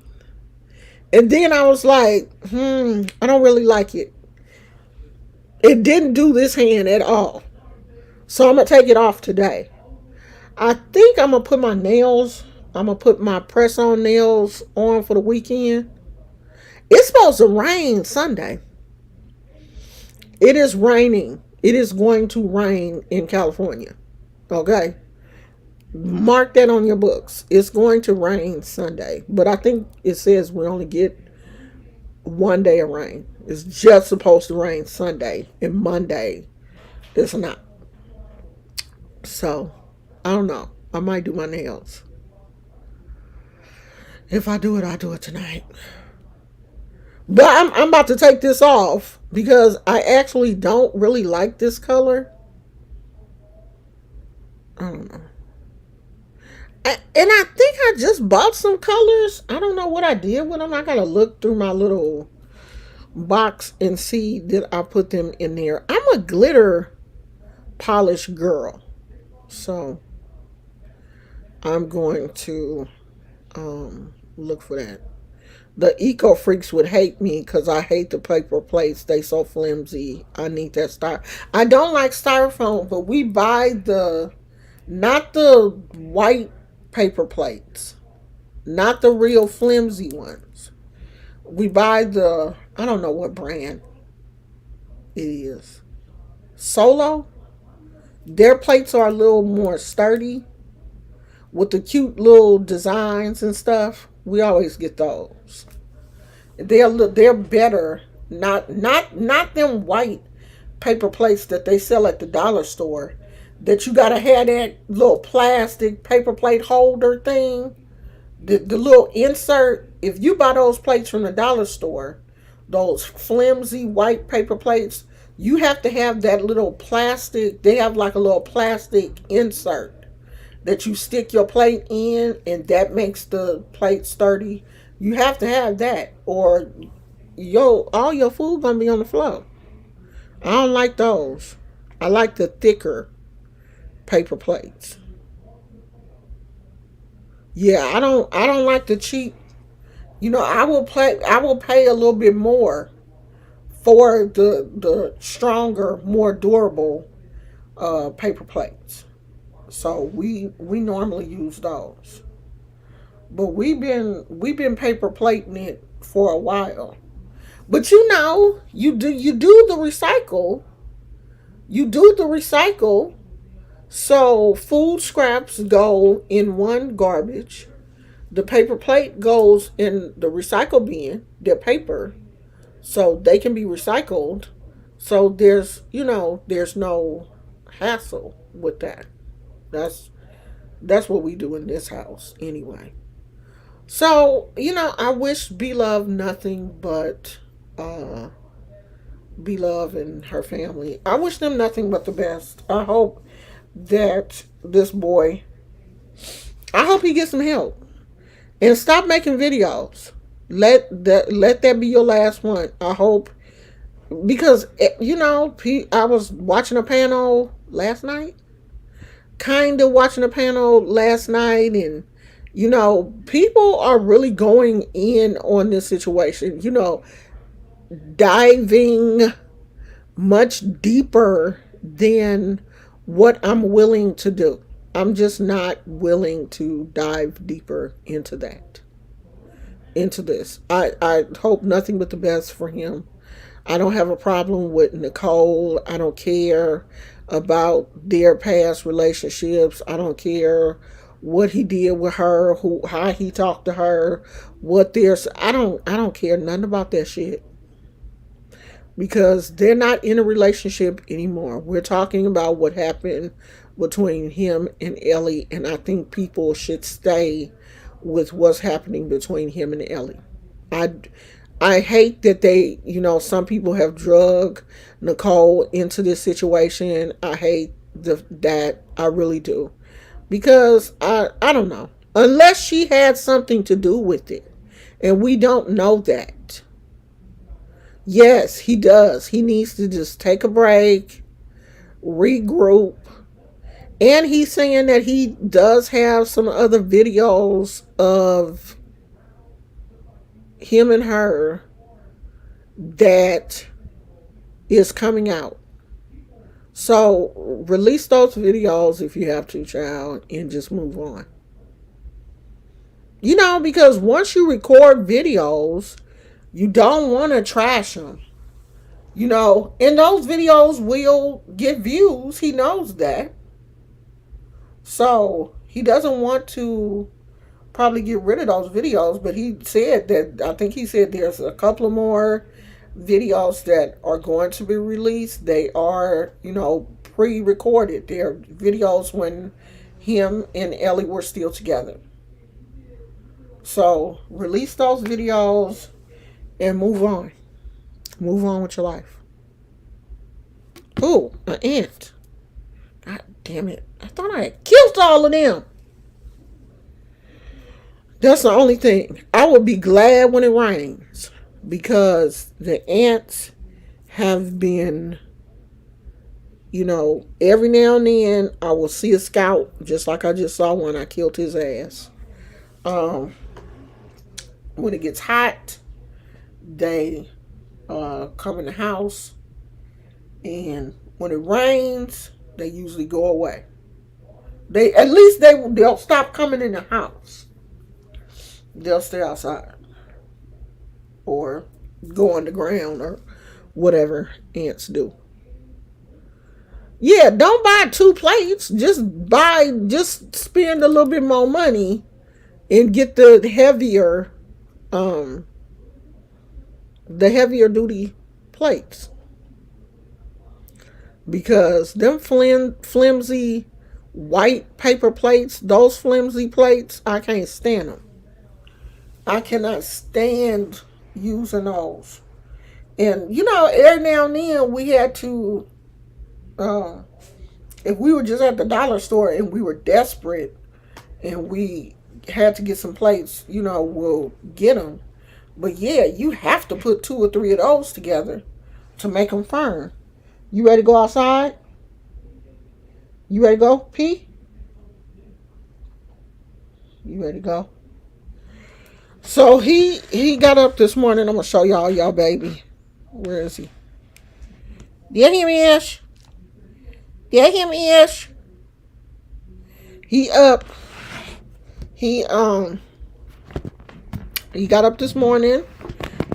And then I was like, I don't really like it. It didn't do this hand at all. So I'm going to take it off today. I think I'm going to put I'm going to put my press on nails on for the weekend. It's supposed to rain Sunday. It is raining. It is going to rain in California. Okay? Mark that on your books. It's going to rain Sunday. But I think it says we only get one day of rain. It's just supposed to rain Sunday. And Monday, it's not. So, I don't know. I might do my nails. If I do it tonight. But I'm about to take this off because I actually don't really like this color. I don't know. And I think I just bought some colors. I don't know what I did with them. I gotta look through my little box and see that I put them in there. I'm a glitter polish girl. So I'm going to look for that. The eco freaks would hate me because I hate the paper plates. They so flimsy. I need that I don't like styrofoam, but we buy not the white paper plates, not the real flimsy ones. We buy I don't know what brand it is. Solo. Their plates are a little more sturdy with the cute little designs and stuff. We always get those. They're better. Not them white paper plates that they sell at the dollar store. That you gotta have that little plastic paper plate holder thing. The little insert. If you buy those plates from the dollar store, those flimsy white paper plates, you have to have that little plastic. They have like a little plastic insert that you stick your plate in, and that makes the plate sturdy. You have to have that, or all your food gonna be on the floor. I don't like those. I like the thicker paper plates. Yeah, I don't like the cheap. I will pay a little bit more for the stronger, more durable paper plates. So we normally use those. But we've been paper plating it for a while. But you do the recycle. You do the recycle. So food scraps go in one garbage. The paper plate goes in the recycle bin. They're paper, so they can be recycled. So there's no hassle with that. That's that's what we do in this house anyway. So, I wish BLove nothing but BLove and her family. I wish them nothing but the best. I hope that this boy, I hope he gets some help. And stop making videos. Let that be your last one. I hope, because I was watching a panel last night, kind of watching a panel last night, and people are really going in on this situation. Diving much deeper than what I'm willing to do. I'm just not willing to dive deeper into this. I hope nothing but the best for him. I don't have a problem with Nicole. I don't care about their past relationships. I don't care what he did with her, how he talked to her, what there's I don't care nothing about that shit, because they're not in a relationship anymore. We're talking about what happened between him and Ellie, and I think people should stay with what's happening between him and Ellie. I I hate that some people have drug Nicole into this situation. I hate that. I really do. Because I don't know. Unless she had something to do with it. And we don't know that. Yes, he does. He needs to just take a break, regroup. And he's saying that he does have some other videos of him and her that is coming out. So release those videos if you have to, child, and just move on. Because once you record videos, you don't want to trash them. And those videos will get views. He knows that. So he doesn't want to probably get rid of those videos, but he said that, I think he said there's a couple of more videos that are going to be released. They are, pre-recorded. They're videos when him and Ellie were still together. So release those videos and move on. Move on with your life. Ooh, an ant. God damn it. I thought I had killed all of them. That's the only thing. I will be glad when it rains, because the ants have been, every now and then I will see a scout, just like I just saw one. I killed his ass. When it gets hot, they come in the house, and when it rains, they usually go away. They'll stop coming in the house. They'll stay outside or go on the ground or whatever ants do. Yeah, don't buy 2 plates. Just spend a little bit more money and get the heavier duty plates, because them flimsy white paper plates, those flimsy plates, I can't stand them. I cannot stand using those. And every now and then we had to, if we were just at the dollar store and we were desperate and we had to get some plates, we'll get them. But yeah, you have to put 2 or 3 of those together to make them firm. You ready to go outside? You ready to go pee? You ready to go? So he got up this morning. I'm gonna show y'all baby. Where is he? Do you hear me, Ish? Do you hear me, Ish? He up. He got up this morning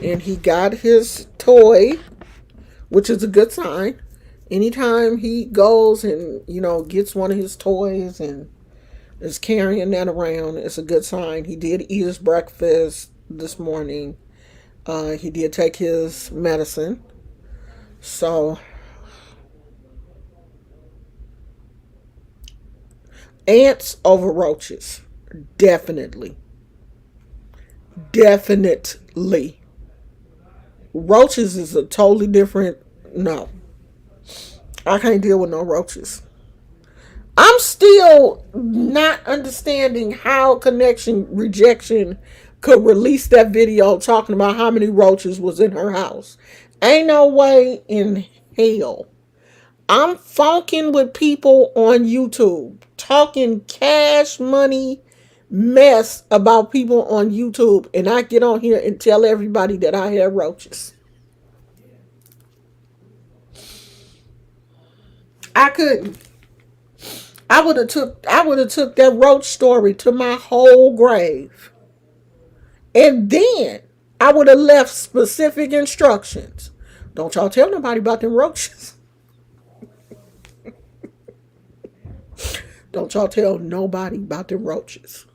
and he got his toy, which is a good sign. Anytime he goes and, gets one of his toys and is carrying that around, it's a good sign. He did eat his breakfast this morning. He did take his medicine. So, ants over roaches. Definitely. Definitely. Roaches is a totally different. No. I can't deal with no roaches. I'm still not understanding how Connection Rejection could release that video talking about how many roaches was in her house. Ain't no way in hell. I'm funking with people on YouTube, talking cash money mess about people on YouTube, and I get on here and tell everybody that I have roaches. I couldn't. I would have took that roach story to my whole grave. And then I would have left specific instructions. Don't y'all tell nobody about them roaches. Don't y'all tell nobody about them roaches.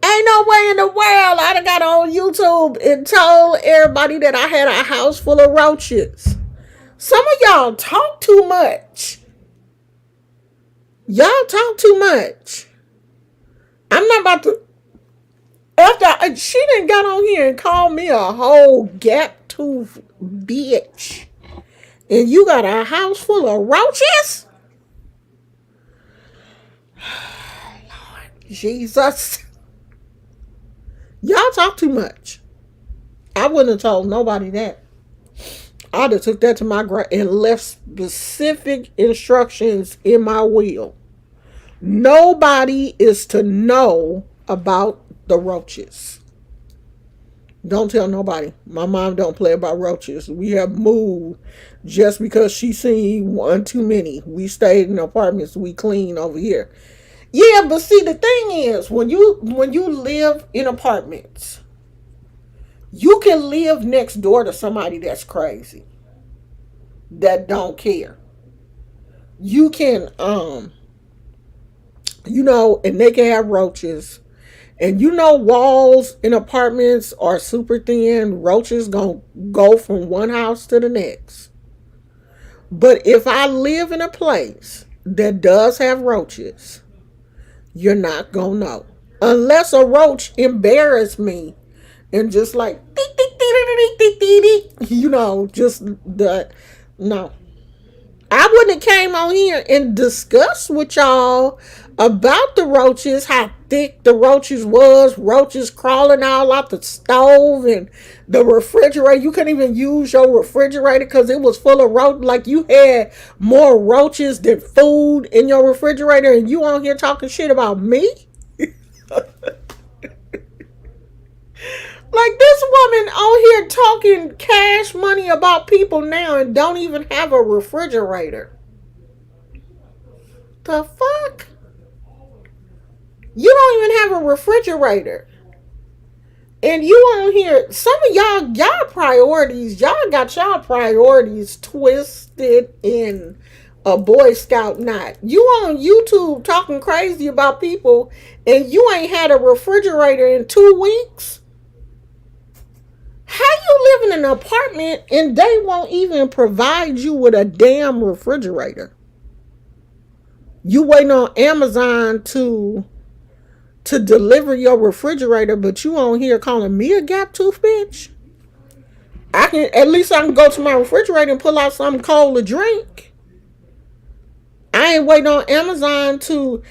Ain't no way in the world I'd have got on YouTube and told everybody that I had a house full of roaches. Some of y'all talk too much. Y'all talk too much. I'm not about to. After she done got on here and called me a whole gap tooth bitch. And you got a house full of roaches? Lord Jesus. Y'all talk too much. I wouldn't have told nobody that. I'd have took that to my grave and left specific instructions in my will. Nobody is to know about the roaches. Don't tell nobody. My mom don't play about roaches. We have moved just because she seen one too many. We stayed in apartments. We clean over here. Yeah, but see the thing is, when you live in apartments, you can live next door to somebody that's crazy, that don't care. You can and they can have roaches. And walls in apartments are super thin. Roaches gonna go from one house to the next. But if I live in a place that does have roaches, you're not gonna know. Unless a roach embarrass me and just like just the no. I wouldn't have came on here and discussed with y'all about the roaches, how thick the roaches was, roaches crawling all out the stove and the refrigerator. You couldn't even use your refrigerator because it was full of roaches. Like you had more roaches than food in your refrigerator, and you on here talking shit about me? Like this woman on here talking cash money about people now and don't even have a refrigerator. The fuck? You don't even have a refrigerator. And you on here, some of y'all priorities, y'all got y'all priorities twisted in a Boy Scout knot. You on YouTube talking crazy about people and you ain't had a refrigerator in 2 weeks? How you live in an apartment and they won't even provide you with a damn refrigerator? You waiting on Amazon to deliver your refrigerator, but you on here calling me a gap tooth bitch? I can go to my refrigerator and pull out something cold to drink. I ain't waiting on Amazon to.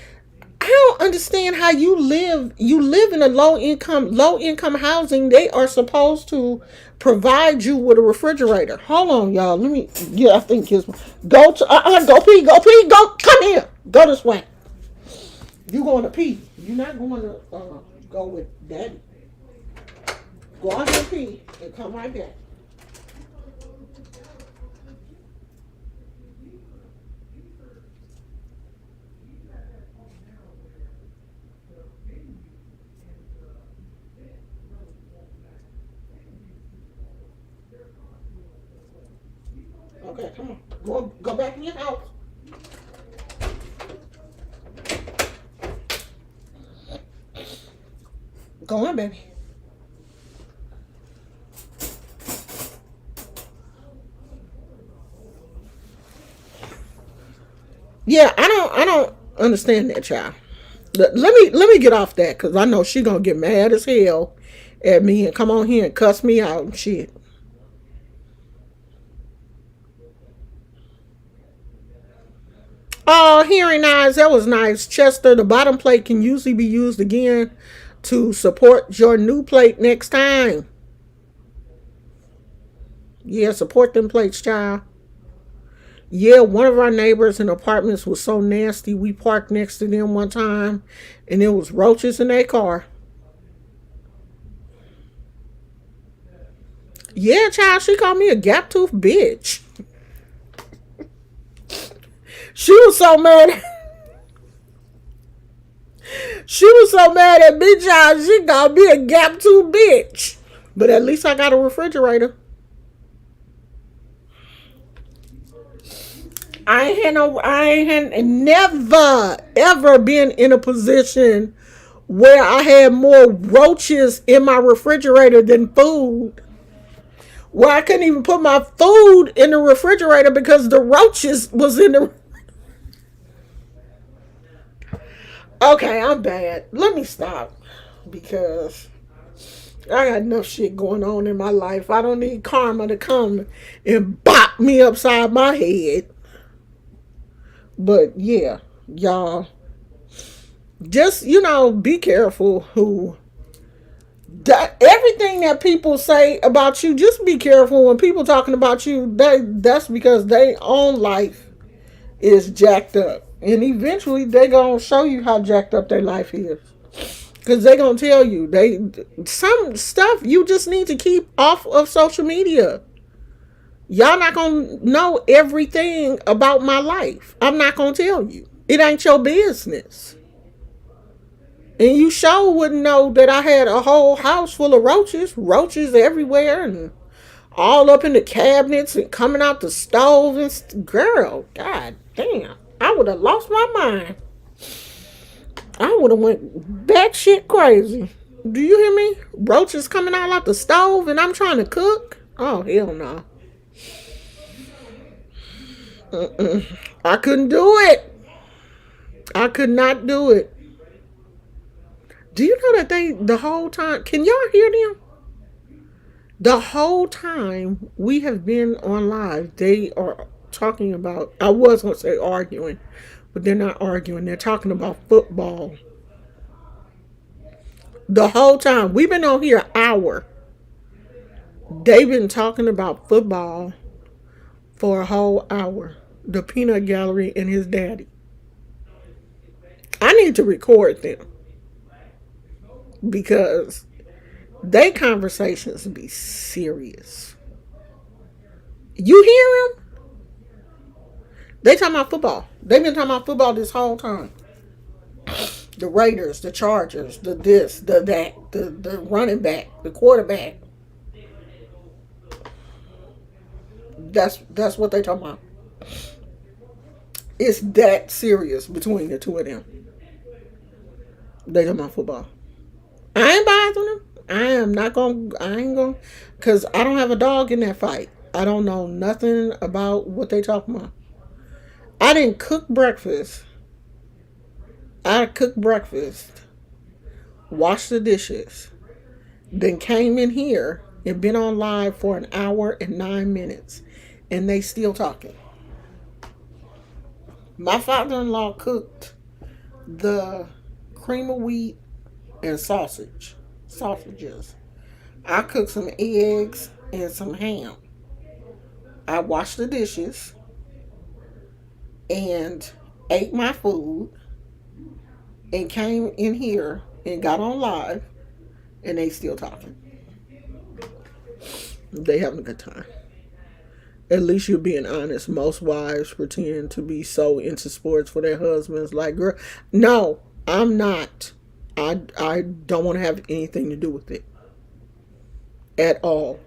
I don't understand how you live. You live in a low income housing. They are supposed to provide you with a refrigerator. Hold on, y'all. Let me. Yeah, I think his. Go to. Go pee. Go. Come here. Go this way. You going to pee? You're not going to go with daddy. Go out and pee and come right back. Okay. Okay, come on. Go back in your house. Go on, baby. Yeah, I don't understand that, child. Let me get off that because I know she gonna get mad as hell at me and come on here and cuss me out and shit. Oh, hearing eyes, that was nice. Chester, the bottom plate can usually be used again to support your new plate next time. Yeah, support them plates, child. Yeah, one of our neighbors in apartments was so nasty. We parked next to them one time and there was roaches in their car. Yeah, child, she called me a gap tooth bitch. She was so mad. She was so mad at me, child. She called me a gap tooth bitch. But at least I got a refrigerator. I ain't had never ever been in a position where I had more roaches in my refrigerator than food. Where I couldn't even put my food in the refrigerator because the roaches was in the. Okay, I'm bad. Let me stop because I got enough shit going on in my life. I don't need karma to come and bop me upside my head. But yeah, y'all, just be careful who everything that people say about you. Just be careful when people talking about you. That's because their own life is jacked up, and eventually they gonna show you how jacked up their life is. Cause they gonna tell you some stuff you just need to keep off of social media. Y'all not gonna know everything about my life. I'm not gonna tell you. It ain't your business. And you sure wouldn't know that I had a whole house full of roaches. Roaches everywhere and all up in the cabinets and coming out the stove and girl, god damn. I would have lost my mind. I would have went batshit crazy. Do you hear me? Roaches coming out the stove and I'm trying to cook? Oh, hell no. I couldn't do it. I could not do it. Do you know that the whole time, can y'all hear them? The whole time we have been on live, they are talking about, I was going to say arguing, but they're not arguing. They're talking about football. The whole time. We've been on here an hour. They've been talking about football for a whole hour. The peanut gallery and his daddy. I need to record them because they conversations be serious. You hear them? They talking about football. They've been talking about football this whole time. The Raiders, the Chargers, the this, the that, the running back, the quarterback. That's what they talking about. It's that serious between the two of them. They talking about football. I ain't bothering them. I ain't gonna, cause I don't have a dog in that fight. I don't know nothing about what they talking about. I didn't cook breakfast. I cooked breakfast, washed the dishes, then came in here and been on live for an hour and 9 minutes, and they still talking. My father-in-law cooked the cream of wheat and sausages. I cooked some eggs and some ham. I washed the dishes and ate my food and came in here and got on live and they still talking. They having a good time. At least you're being honest. Most wives pretend to be so into sports for their husbands. Like, girl, no, I'm not. I don't want to have anything to do with it at all.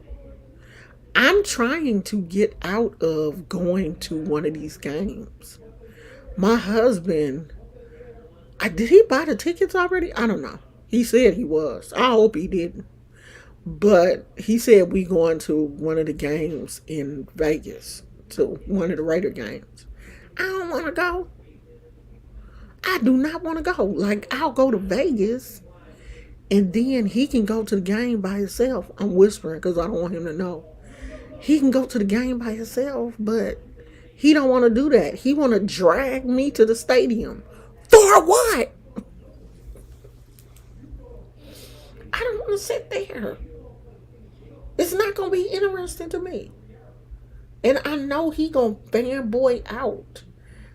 I'm trying to get out of going to one of these games. My husband, did he buy the tickets already? I don't know. He said he was. I hope he didn't. But he said we going to one of the games in Vegas, to one of the Raider games. I don't want to go. I do not want to go. Like, I'll go to Vegas and then he can go to the game by himself. I'm whispering because I don't want him to know. He can go to the game by himself, but he don't want to do that. He want to drag me to the stadium. For what? I don't want to sit there. It's not going to be interesting to me. And I know he going to fanboy out.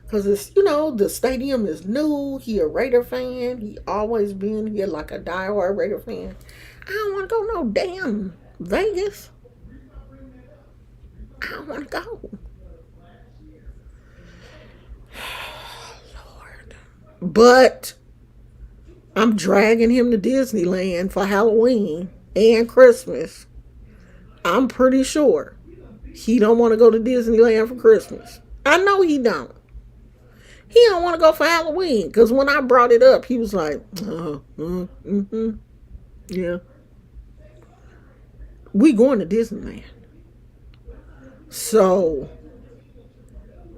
Because it's, the stadium is new. He a Raider fan. He always been here like a diehard Raider fan. I don't want to go no damn Vegas. I don't want to go. Lord. But I'm dragging him to Disneyland for Halloween and Christmas. I'm pretty sure he don't want to go to Disneyland for Christmas. I know he don't. He don't want to go for Halloween because when I brought it up, he was like, yeah, we going to Disneyland. So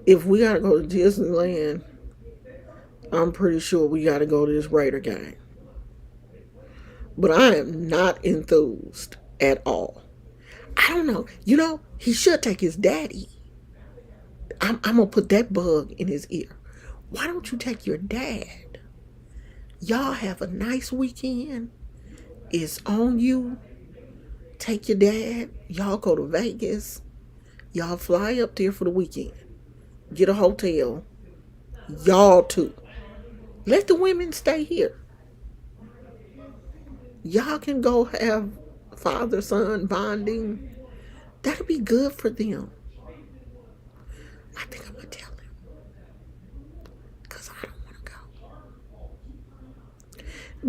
if we got to go to Disneyland, I'm pretty sure we got to go to this Raider game. But I am not enthused at all. I don't know. He should take his daddy. I'm going to put that bug in his ear. Why don't you take your dad? Y'all have a nice weekend. It's on you. Take your dad. Y'all go to Vegas. Y'all fly up there for the weekend. Get a hotel. Y'all too. Let the women stay here. Y'all can go have father-son bonding. That'll be good for them. I think I'm going to tell him. Because I don't want to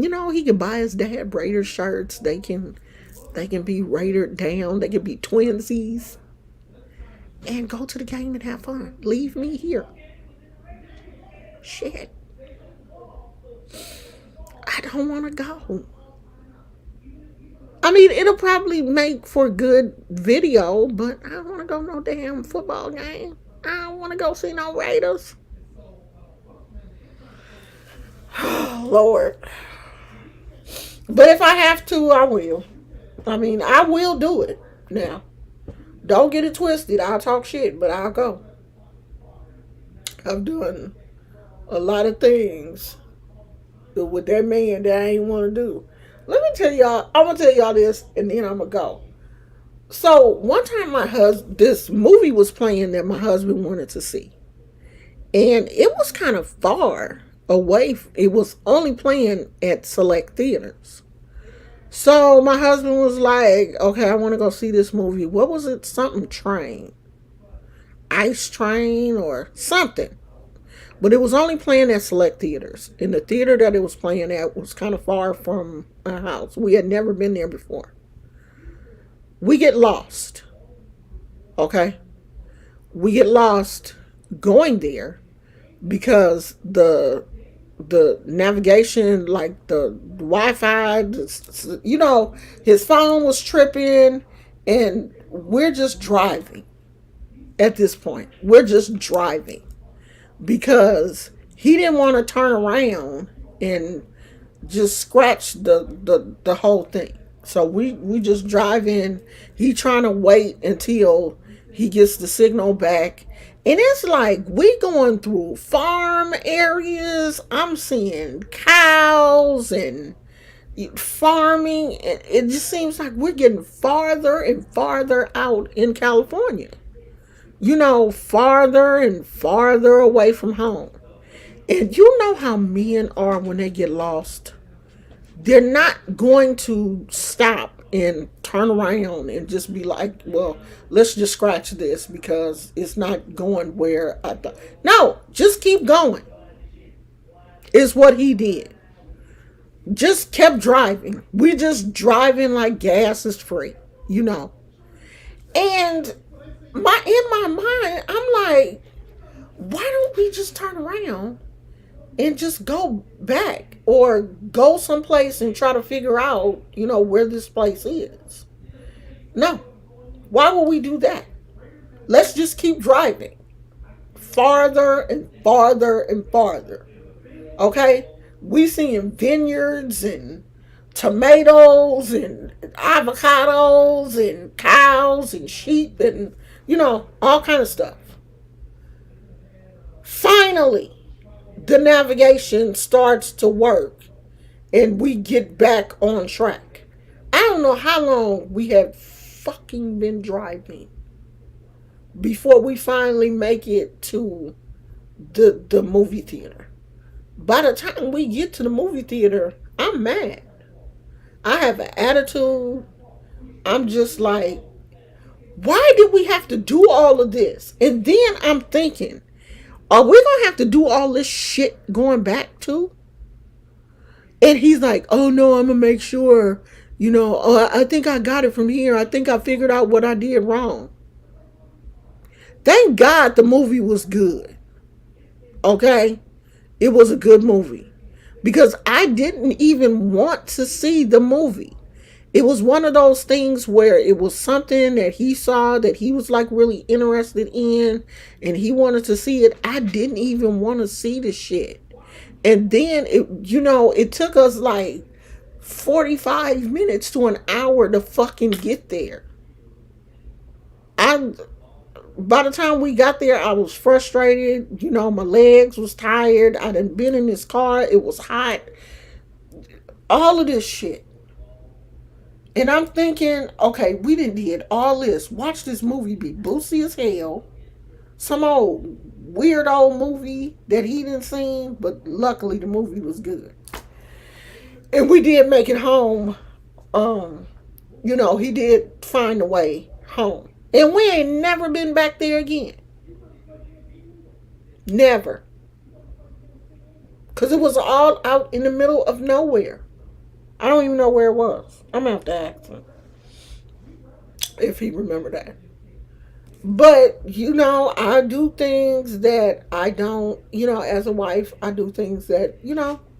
go. He can buy his dad Raider shirts. They can be Raidered down. They can be twinsies. And go to the game and have fun. Leave me here. Shit. I don't want to go. I mean, it'll probably make for a good video, but I don't want to go no damn football game. I don't want to go see no Raiders. Oh, Lord. But if I have to, I will. I mean, I will do it. Now, don't get it twisted. I'll talk shit, but I'll go. I've done a lot of things with that man that I ain't want to do. Let me tell y'all, I'm going to tell y'all this, and then I'm going to go. So, one time this movie was playing that my husband wanted to see. And it was kind of far away. It was only playing at select theaters. So, my husband was like, okay, I want to go see this movie. What was it? Something train. Ice Train or something. But it was only playing at select theaters. And the theater that it was playing at was kind of far from our house. We had never been there before. We get lost. Okay? We get lost going there because the navigation, like the Wi-Fi, his phone was tripping, and we're just driving at this point. We're just driving. Because he didn't want to turn around and just scratch the whole thing. So we just drive in. He trying to wait until he gets the signal back. And it's like we going through farm areas. I'm seeing cows and farming. It just seems like we're getting farther and farther out in California. Farther and farther away from home. And you know how men are when they get lost. They're not going to stop and turn around and just be like, well, let's just scratch this because it's not going where I thought. No, just keep going. Is what he did. Just kept driving. We just driving like gas is free, And in my mind, I'm like, why don't we just turn around and just go back or go someplace and try to figure out, where this place is? No. Why would we do that? Let's just keep driving farther and farther and farther. Okay? We seeing vineyards and tomatoes and avocados and cows and sheep and all kind of stuff. Finally, the navigation starts to work and we get back on track. I don't know how long we have fucking been driving before we finally make it to the movie theater. By the time we get to the movie theater, I'm mad. I have an attitude. I'm just like, why did we have to do all of this? And then I'm thinking, are we gonna have to do all this shit going back to? And he's like, oh no, I'm gonna make sure, oh, I think I got it from here. I think I figured out what I did wrong. Thank God the movie was good. Okay? It was a good movie. Because I didn't even want to see the movie. It was one of those things where it was something that he saw that he was like really interested in and he wanted to see it. I didn't even want to see the shit. And then it took us like 45 minutes to an hour to fucking get there. By the time we got there, I was frustrated. My legs was tired. I done been in this car. It was hot. All of this shit. And I'm thinking, okay, we did all this. Watch this movie be boozy as hell. Some old weird old movie that he didn't see, but luckily the movie was good. And we did make it home. He did find a way home. And we ain't never been back there again. Never. Because it was all out in the middle of nowhere. I don't even know where it was. I'm going to have to ask him if he remember that. But, I do things that I don't, as a wife, I do things that,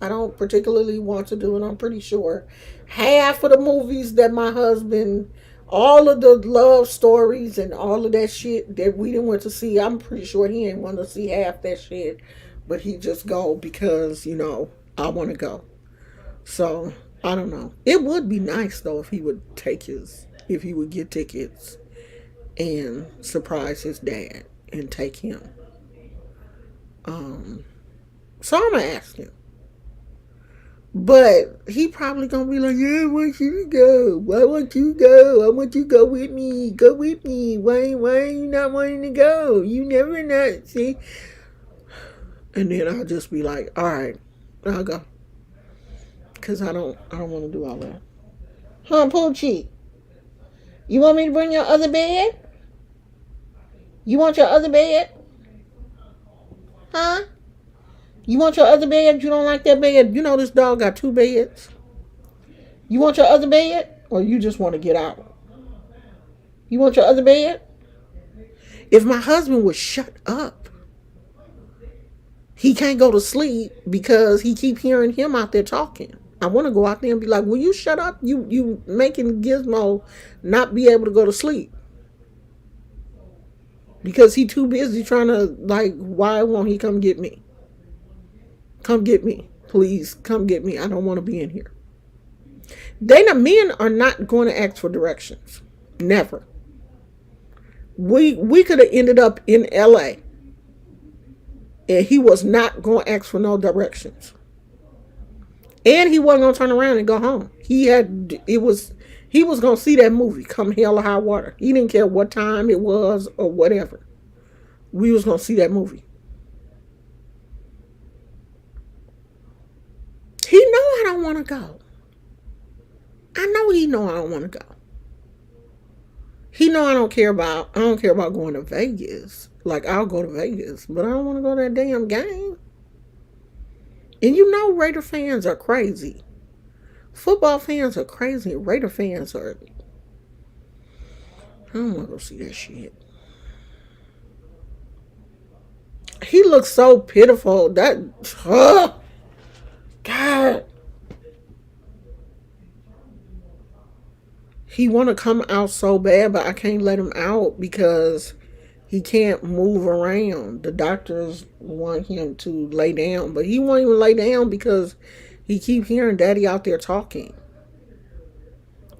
I don't particularly want to do. And I'm pretty sure half of the movies that my husband, all of the love stories and all of that shit that we didn't want to see, I'm pretty sure he ain't want to see half that shit. But he just go because, I want to go. So, I don't know. It would be nice, though, if he would get tickets and surprise his dad and take him. So I'm gonna ask him. But he probably gonna be like, yeah, I want you to go. I want you to go. I want you to go with me. Go with me. Why are you not wanting to go? You never not see. And then I'll just be like, all right, I'll go. Cause I don't want to do all that. Huh, Poochie? You want me to bring your other bed? You want your other bed? Huh? You want your other bed? You don't like that bed? This dog got 2 beds. You want your other bed? Or you just want to get out? You want your other bed? If my husband would shut up. He can't go to sleep because he keep hearing him out there talking. I want to go out there and be like, will you shut up? You making Gizmo not be able to go to sleep. Because he too busy trying to, like, why won't he come get me? Come get me. Please, come get me. I don't want to be in here. Men are not going to ask for directions. Never. We could have ended up in LA. And he was not going to ask for no directions. And he wasn't going to turn around and go home. He was going to see that movie come hell or high water. He didn't care what time it was or whatever. We was going to see that movie. He know I don't want to go. I know he know I don't want to go. He know I don't care about going to Vegas. Like, I'll go to Vegas, but I don't want to go to that damn game. And Raider fans are crazy. Football fans are crazy. Raider fans are, I don't want to go see that shit. He looks so pitiful. That, God, he want to come out so bad, but I can't let him out because he can't move around. The doctors want him to lay down, but he won't even lay down because he keep hearing Daddy out there talking.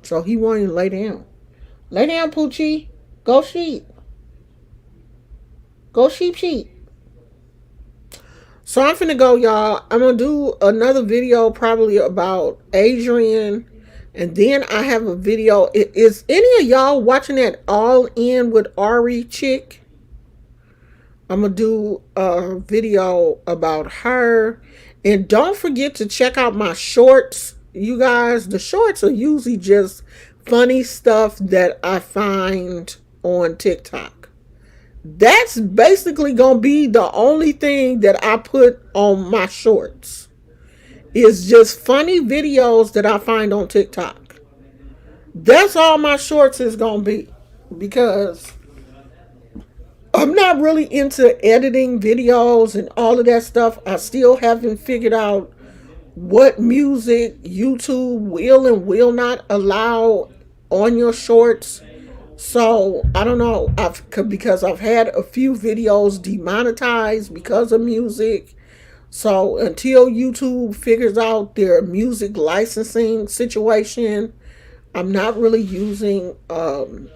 So he won't even lay down. Lay down, Poochie. Go sheep. Go sheep sheep. So I'm finna go, y'all. I'm gonna do another video probably about Adrian. And then I have a video. Is any of y'all watching that All In with Ari chick? I'm gonna do a video about her. And don't forget to check out my shorts. You guys, the shorts are usually just funny stuff that I find on TikTok. That's basically gonna be the only thing that I put on my shorts. Is just funny videos that I find on TikTok. That's all my shorts is gonna be. Because I'm not really into editing videos and all of that stuff. I still haven't figured out what music YouTube will and will not allow on your shorts. So I don't know. Because I've had a few videos demonetized because of music. So until YouTube figures out their music licensing situation, I'm not really using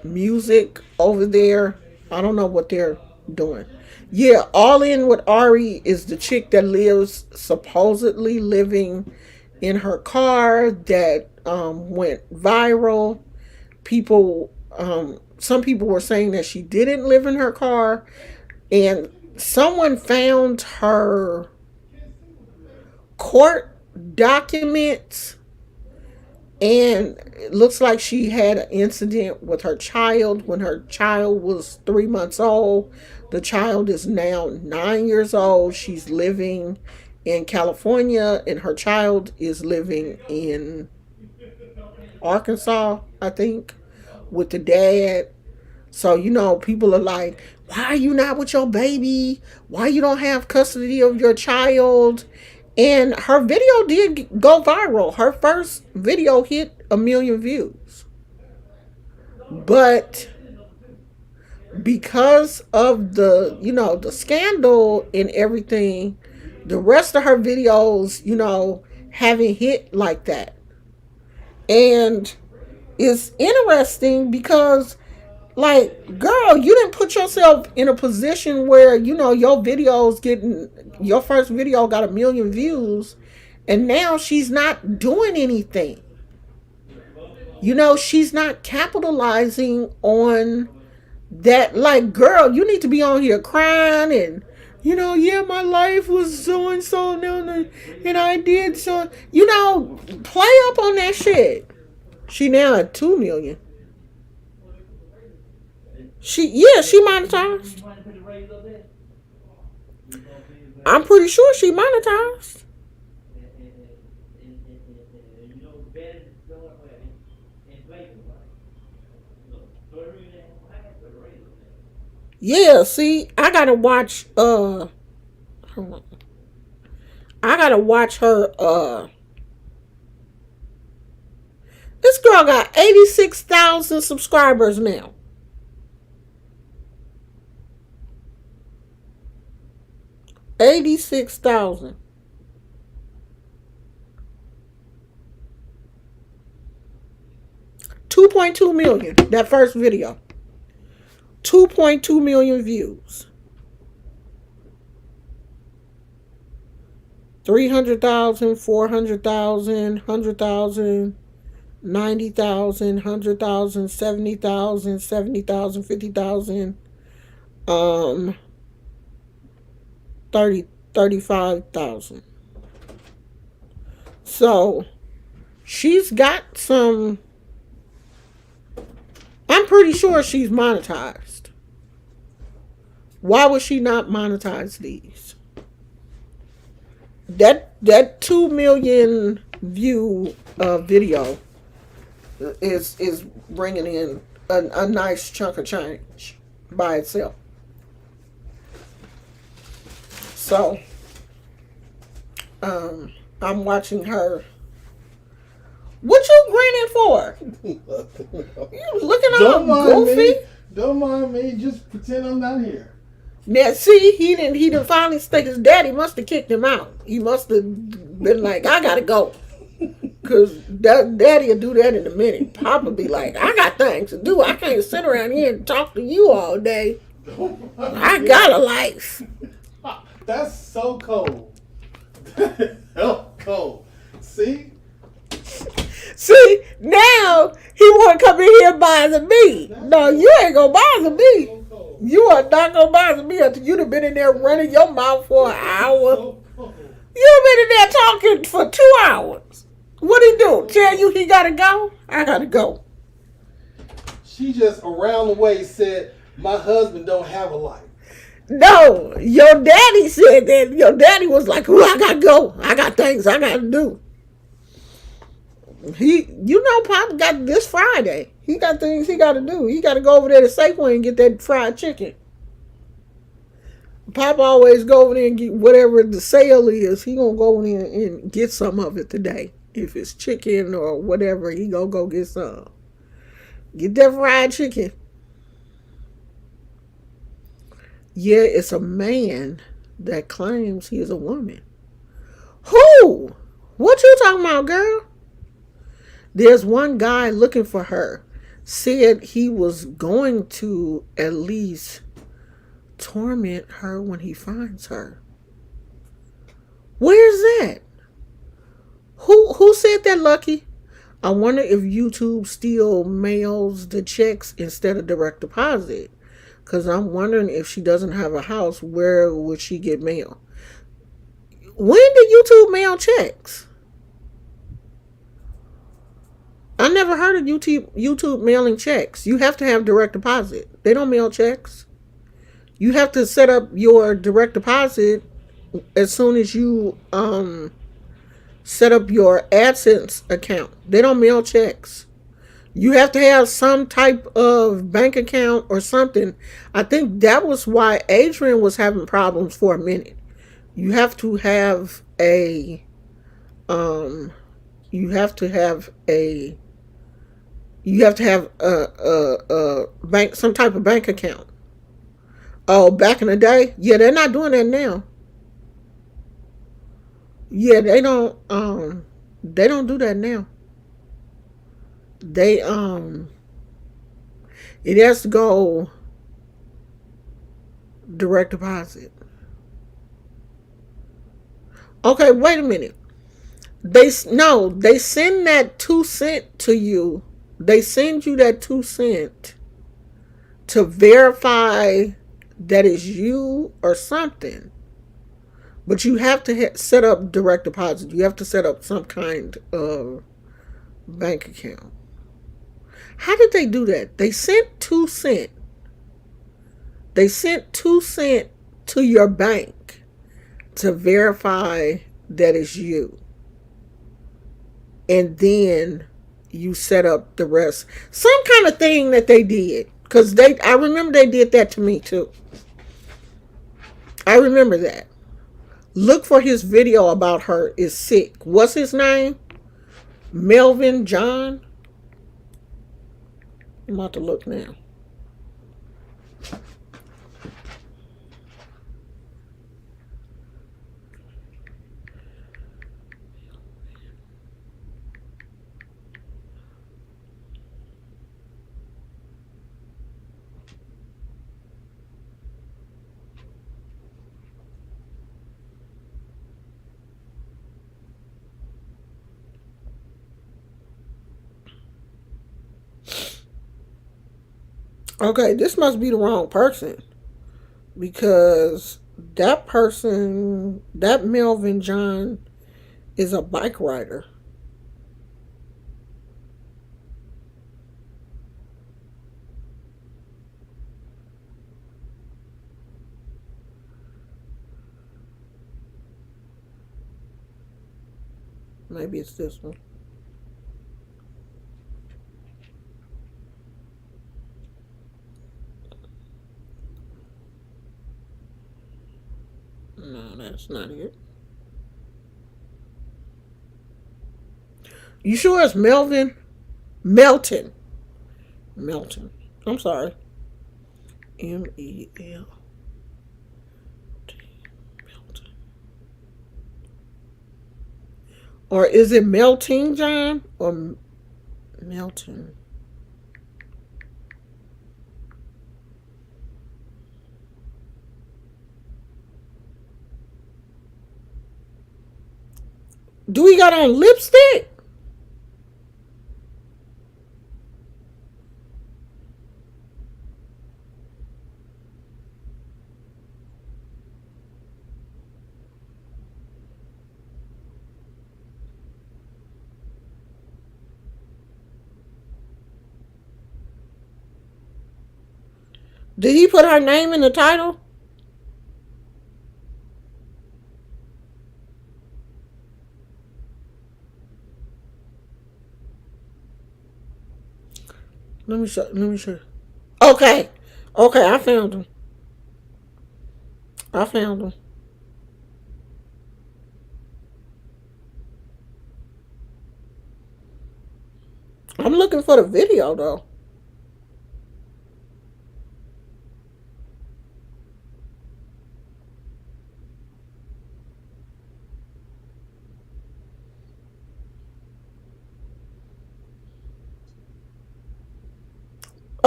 music over there. I don't know what they're doing. Yeah, All In with Ari is the chick that lives supposedly living in her car that went viral. People, some people were saying that she didn't live in her car, and someone found her court documents, and it looks like she had an incident with her child when her child was 3 months old. The child is now 9 years old. She's living in California, and her child is living in Arkansas, I think, with the dad. So, people are like, why are you not with your baby? Why you don't have custody of your child? And her video did go viral. Her first video hit 1 million views. But because of the scandal and everything, the rest of her videos, haven't hit like that. And it's interesting because, like, girl, you didn't put yourself in a position where, your first video got 1 million views, and now she's not doing anything. She's not capitalizing on that. Like, girl, you need to be on here crying and, yeah, my life was so and so, and I did so, play up on that shit. She now at 2 million. She monetized. I'm pretty sure she monetized. Yeah, see, I gotta watch her this girl got 86,000 subscribers now. 86,000. 2.2 million. That first video. 2.2 million views. 300,000, 400,000, 100,000, 90,000, 100,000, 70,000, 70,000, 50,000, 35,000. So she's got some. I'm pretty sure she's monetized. Why would she not monetize these? That 2 million view video is bringing in a nice chunk of change by itself. So I'm watching her. What you grinning for? You looking all goofy? Me. Don't mind me. Just pretend I'm not here. Now, see, he didn't finally stick. His daddy must have kicked him out. He must have been like, I gotta go. Because daddy will do that in a minute. Papa be like, I got things to do. I can't sit around here and talk to you all day. I got a life. That's so cold. So cold. See? See, now he want to come in here bother me. No, you ain't going to bother me. You are not going to bother me until you'd have been in there running your mouth for an hour. You've been in there talking for 2 hours. What he do? Tell you he got to go? I got to go. She just around the way said, my husband don't have a life. No, your daddy said that. Your daddy was like, oh, I got to go. I got things I got to do. Pop got this Friday. He got things he got to do. He got to go over there to Safeway and get that fried chicken. Pop always go over there and get whatever the sale is. He gonna go in there and get some of it today. If it's chicken or whatever, he gonna go get some. Get that fried chicken. Yeah, it's a man that claims he is a woman. Who? What you talking about, girl? There's one guy looking for her. Said he was going to at least torment her when he finds her. Where's that? Who said that, Lucky? I wonder if YouTube still mails the checks instead of direct deposit. Because I'm wondering if she doesn't have a house, where would she get mail? When did YouTube mail checks? I never heard of YouTube mailing checks. You have to have direct deposit. They don't mail checks. You have to set up your direct deposit as soon as you set up your AdSense account. They don't mail checks. You have to have some type of bank account or something. I think that was why Adrian was having problems for a minute. You have to have a bank, some type of bank account. Oh, back in the day? Yeah, they're not doing that now. Yeah, they don't do that now. They it has to go direct deposit. Okay, wait a minute. They send that 2 cent to you. They send you that 2 cent to verify that it's you or something. But you have to set up direct deposit. You have to set up some kind of bank account. How did they do that? They sent 2 cent. They sent 2 cent to your bank to verify that it's you. And then you set up the rest. Some kind of thing that they did. Because I remember they did that to me too. I remember that. Look for his video about her is sick. What's his name? Melvin John? I'm about to look now. Okay, this must be the wrong person. Because that person, that Melvin John, is a bike rider. Maybe it's this one. No, that's not it. You sure it's Melvin? Melton. Melton. I'm sorry. Melton. Melton. Or is it Melting John or Melton? Do he got on lipstick? Did he put her name in the title? Let me show. Let me show. Okay. Okay, I found him. I found him. I'm looking for the video though.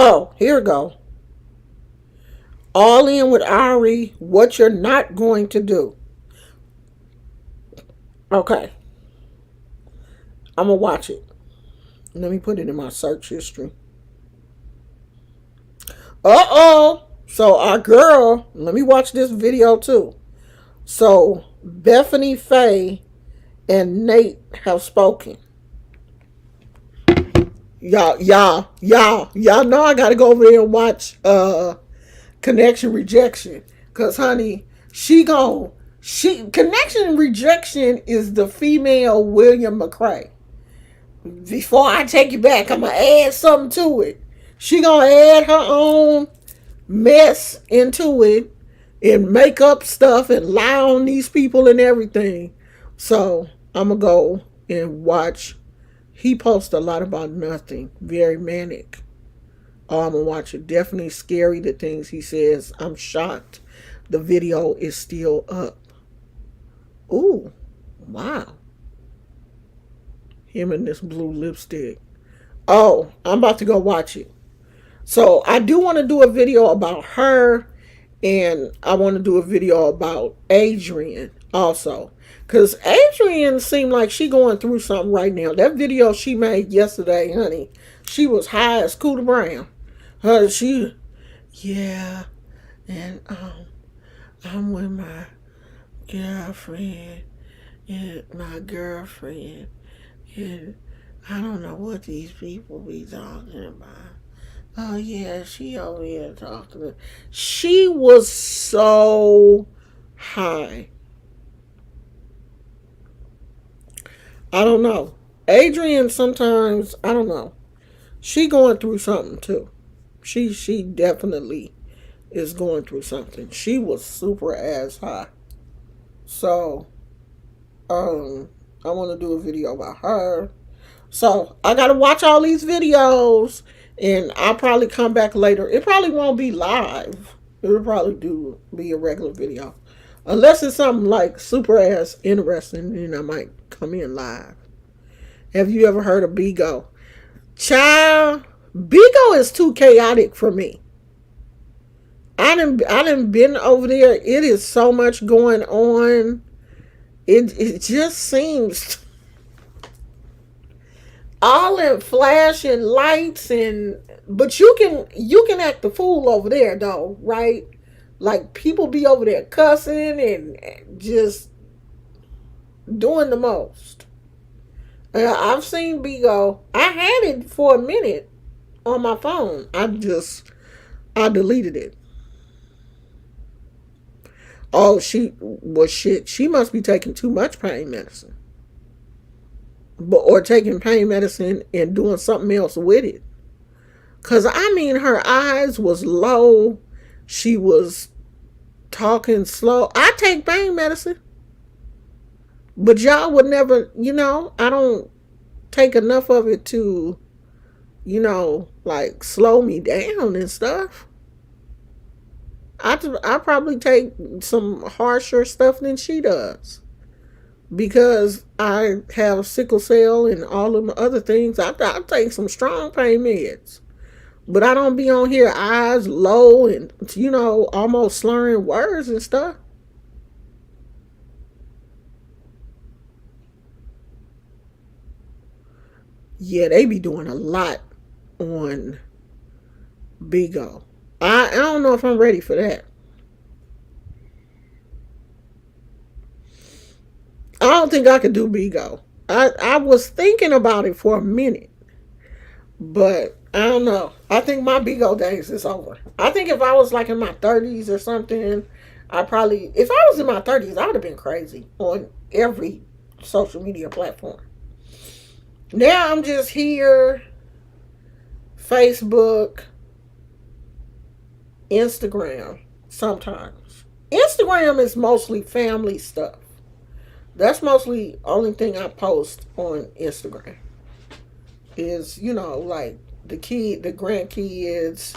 Oh, here we go. All in with Ari. What you're not going to do. Okay, I'm gonna watch it. Let me put it in my search history. Uh-oh. So our girl, let me watch this video too. So Bethany Faye and Nate have spoken. Y'all know I gotta go over there and watch Connection Rejection. Cause honey, she Connection Rejection is the female William McRae. Before I take it back, I'm gonna add something to it. She gonna add her own mess into it and make up stuff and lie on these people and everything. So I'm gonna go and watch. He posts a lot about nothing. Very manic. Oh, I'm gonna watch it. Definitely scary, the things he says. I'm shocked. The video is still up. Ooh, wow. Him and this blue lipstick. Oh, I'm about to go watch it. So I do want to do a video about her, and I want to do a video about Adrian also, because Adrian seemed like she going through something right now. That video she made yesterday, honey, she was high as Cooter Brown. She, yeah, and I'm with my girlfriend, and my girlfriend, and I don't know what these people be talking about. Oh yeah, she over here talking. She was so high. I don't know. Adrian sometimes, I don't know. She going through something too. She definitely is going through something. She was super ass high. So I want to do a video about her. So I gotta watch all these videos, and I'll probably come back later. It probably won't be live. It'll probably be a regular video, unless it's something like super ass interesting. Then I might come in live. Have you ever heard of Bigo? Child, Bigo is too chaotic for me. I done been over there. It is so much going on. It just seems all in flashing lights, and but you can act the fool over there though, right? Like people be over there cussing and just doing the most. I've seen Bigo. I had it for a minute on my phone. I deleted it. Oh, shit. She must be taking too much pain medicine, but or taking pain medicine and doing something else with it. Cause I mean, her eyes was low. She was. talking slow. I take pain medicine, but y'all would never, I don't take enough of it to, like slow me down and stuff. I probably take some harsher stuff than she does because I have sickle cell and all of the other things. I take some strong pain meds, but I don't be on here eyes low and almost slurring words and stuff. Yeah, they be doing a lot on Bigo. I don't know if I'm ready for that. I don't think I could do Bigo. I was thinking about it for a minute, but I don't know. I think my Bigo days is over. I think if I was like in my 30s or something, if I was in my 30s, I would have been crazy on every social media platform. Now I'm just here, Facebook, Instagram sometimes. Instagram is mostly family stuff. That's mostly only thing I post on Instagram is, like the grandkids.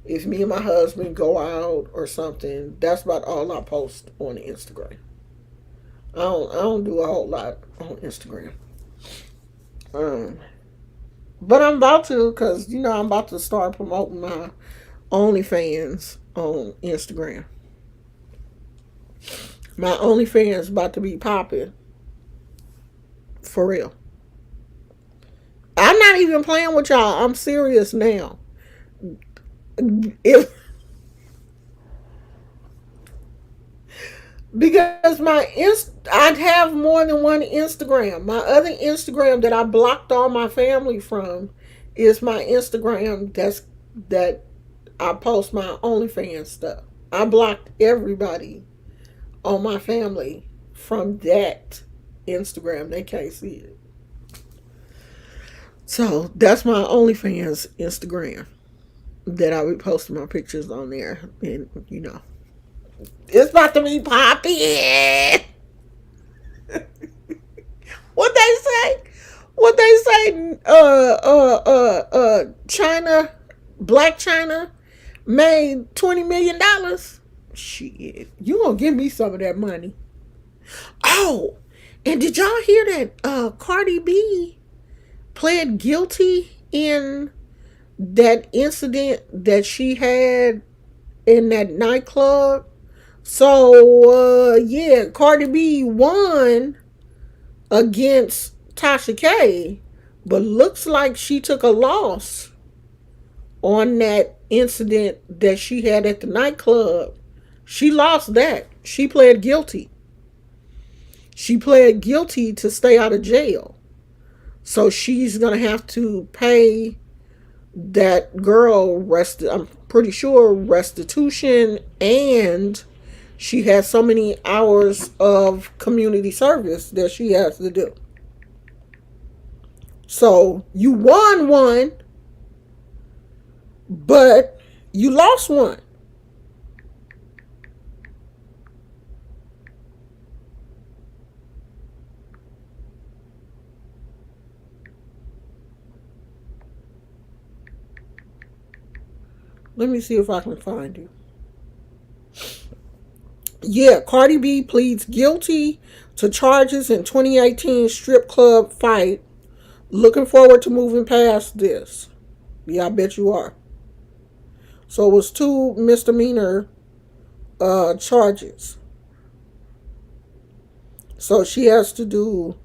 If me and my husband go out or something, that's about all I post on Instagram. I don't do a whole lot on Instagram. Um, but I'm about to, because I'm about to start promoting my OnlyFans on Instagram. My OnlyFans about to be popping for real. I'm not even playing with y'all. I'm serious now. If because I'd have more than one Instagram. My other Instagram that I blocked all my family from is my Instagram that I post my OnlyFans stuff. I blocked everybody on my family from that Instagram. They can't see it. So that's my OnlyFans Instagram that I be posting my pictures on there. And it's about to be popping. What they say? What they say? China, Black China made $20 million. Shit, you gonna give me some of that money? Oh, and did y'all hear that? Cardi B pled guilty in that incident that she had in that nightclub. So yeah, Cardi B won against Tasha K, but looks like she took a loss on that incident that she had at the nightclub. She lost that. She pled guilty. She pled guilty to stay out of jail. So she's gonna have to pay that girl I'm pretty sure restitution, and she has so many hours of community service that she has to do. So you won one, but you lost one. Let me see if I can find you. Yeah, Cardi B pleads guilty to charges in 2018 strip club fight. Looking forward to moving past this. Yeah, I bet you are. So it was two misdemeanor charges. So she has to do.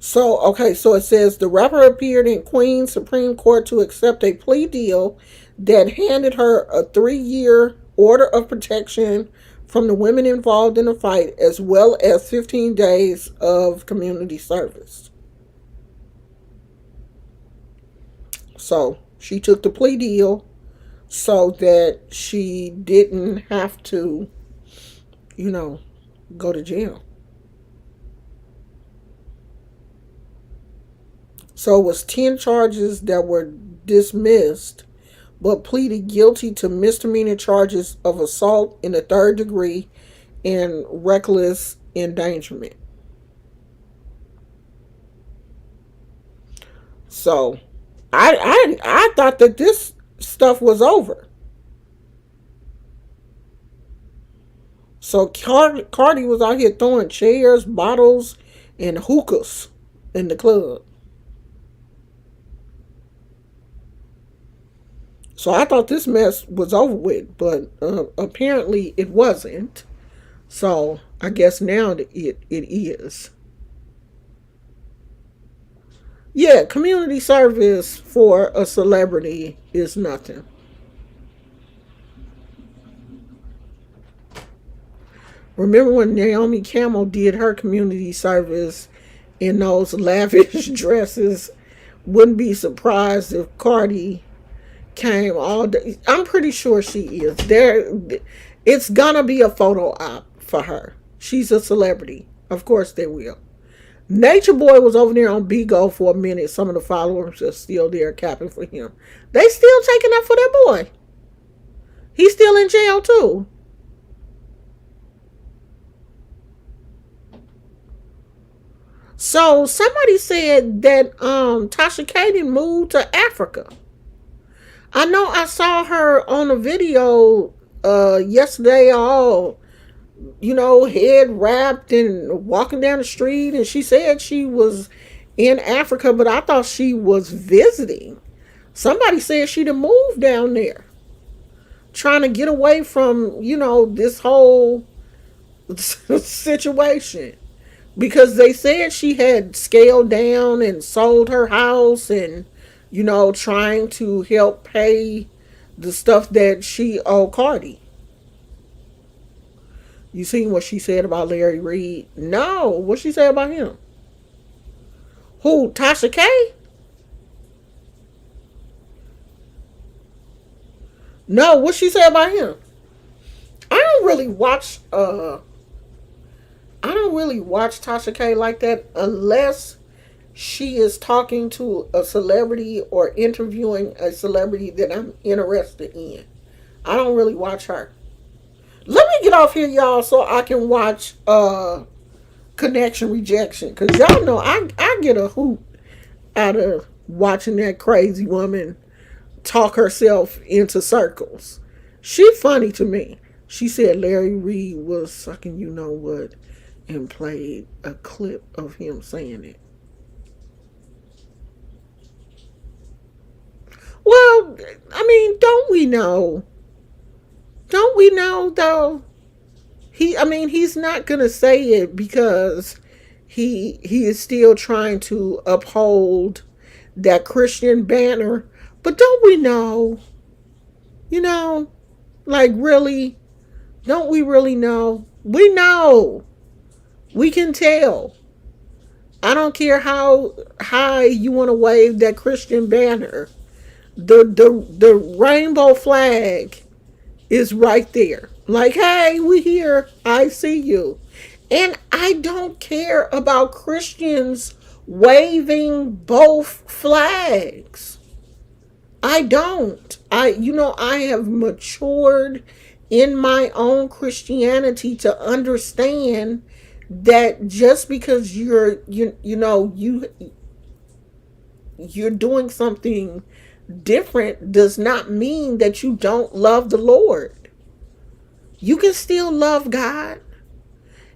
So it says the rapper appeared in Queens Supreme Court to accept a plea deal that handed her a 3-year order of protection from the women involved in the fight, as well as 15 days of community service. So she took the plea deal so that she didn't have to, go to jail. So it was 10 charges that were dismissed, but pleaded guilty to misdemeanor charges of assault in the third degree and reckless endangerment. So I thought that this stuff was over. So Cardi was out here throwing chairs, bottles, and hookahs in the club. So I thought this mess was over with, but apparently it wasn't. So I guess now it is. Yeah, community service for a celebrity is nothing. Remember when Naomi Campbell did her community service in those lavish dresses? Wouldn't be surprised if Cardi came all day. I'm pretty sure she is. There, it's gonna be a photo op for her. She's a celebrity. Of course they will. Nature Boy was over there on Bigo for a minute. Some of the followers are still there capping for him. They still taking up for that boy. He's still in jail too. So somebody said that Tasha Kaden moved to Africa. I know I saw her on a video yesterday, all head wrapped and walking down the street, and she said she was in Africa, but I thought she was visiting. Somebody said she'd have moved down there, trying to get away from this whole situation, because they said she had scaled down and sold her house and trying to help pay the stuff that she owed Cardi. You seen what she said about Larry Reed? No, what she said about him? Who? Tasha K? No, what she said about him? I don't really watch. I don't really watch Tasha K like that unless she is talking to a celebrity or interviewing a celebrity that I'm interested in. I don't really watch her. Let me get off here, y'all, so I can watch Connection Rejection. Because y'all know I get a hoot out of watching that crazy woman talk herself into circles. She funny to me. She said Larry Reed was sucking you know what and played a clip of him saying it. Well, I mean, don't we know? Don't we know though? He's not gonna say it because he is still trying to uphold that Christian banner. But don't we know? You know, like really, don't we really know? We know. We can tell. I don't care how high you want to wave that Christian banner. The rainbow flag is right there. Like, hey, we here. I see you. And I don't care about Christians waving both flags. I don't. I have matured in my own Christianity to understand that just because you're doing something different does not mean that you don't love the Lord. You can still love God.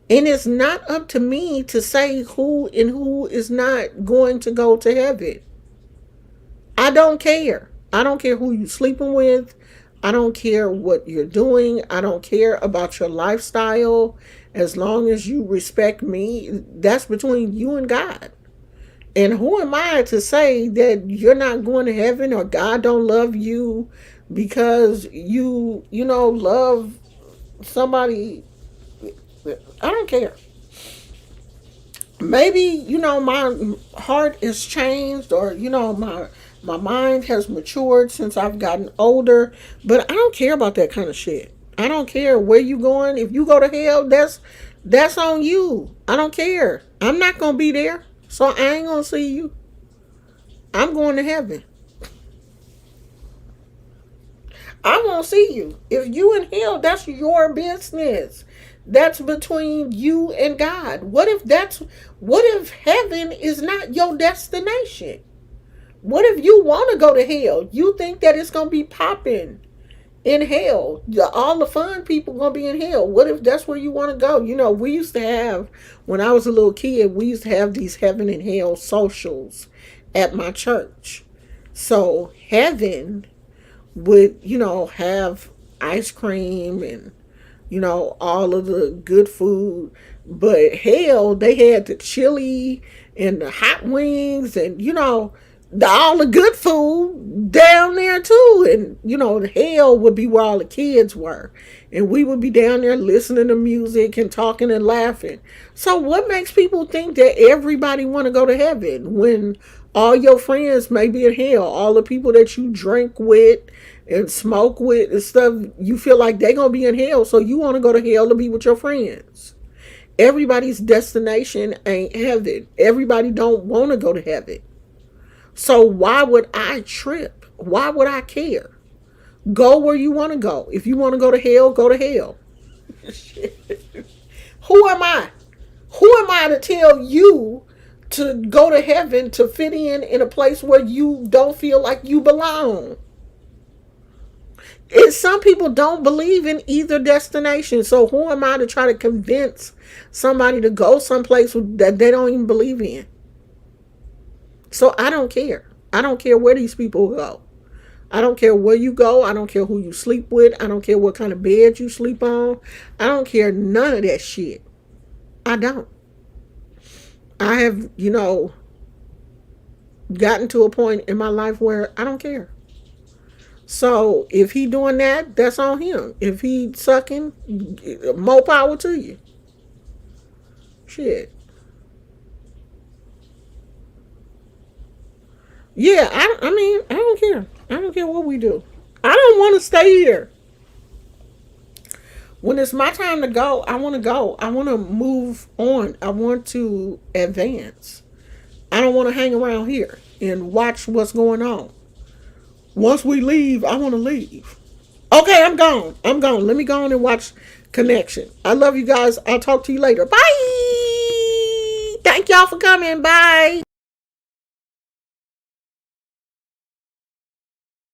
And it's not up to me to say who and who is not going to go to heaven. I don't care. I don't care who you're sleeping with. I don't care what you're doing. I don't care about your lifestyle. As long as you respect me, that's between you and God. And who am I to say that you're not going to heaven or God don't love you because you love somebody? I don't care. Maybe my heart has changed, or my mind has matured since I've gotten older, but I don't care about that kind of shit. I don't care where you going. If you go to hell, that's on you. I don't care. I'm not gonna be there, so I ain't gonna see you. I'm going to heaven. I won't see you. If you in hell, that's your business. That's between you and God. What if heaven is not your destination? What if you want to go to hell? You think that it's going to be popping in hell? All the fun people going to be in hell. What if that's where you want to go? You know, we used to have, when I was a little kid, we used to have these heaven and hell socials at my church. So heaven would, have ice cream and, all of the good food. But hell, they had the chili and the hot wings and, all the good food down there too. And, the hell would be where all the kids were. And we would be down there listening to music and talking and laughing. So what makes people think that everybody want to go to heaven when all your friends may be in hell? All the people that you drink with and smoke with and stuff, you feel like they're going to be in hell. So you want to go to hell to be with your friends. Everybody's destination ain't heaven. Everybody don't want to go to heaven. So why would I trip? Why would I care? Go where you want to go. If you want to go to hell, go to hell. Who am I? Who am I to tell you to go to heaven to fit in a place where you don't feel like you belong? And some people don't believe in either destination. So who am I to try to convince somebody to go someplace that they don't even believe in? So I don't care. I don't care where these people go. I don't care where you go. I don't care who you sleep with. I don't care what kind of bed you sleep on. I don't care none of that shit. I don't. I have, gotten to a point in my life where I don't care. So if he doing that, that's on him. If he sucking, more power to you. Shit. Yeah, I don't care. I don't care what we do. I don't want to stay here. When it's my time to go, I want to go. I want to move on. I want to advance. I don't want to hang around here and watch what's going on. Once we leave, I want to leave. Okay, I'm gone. I'm gone. Let me go on and watch Connection. I love you guys. I'll talk to you later. Bye. Thank y'all for coming. Bye.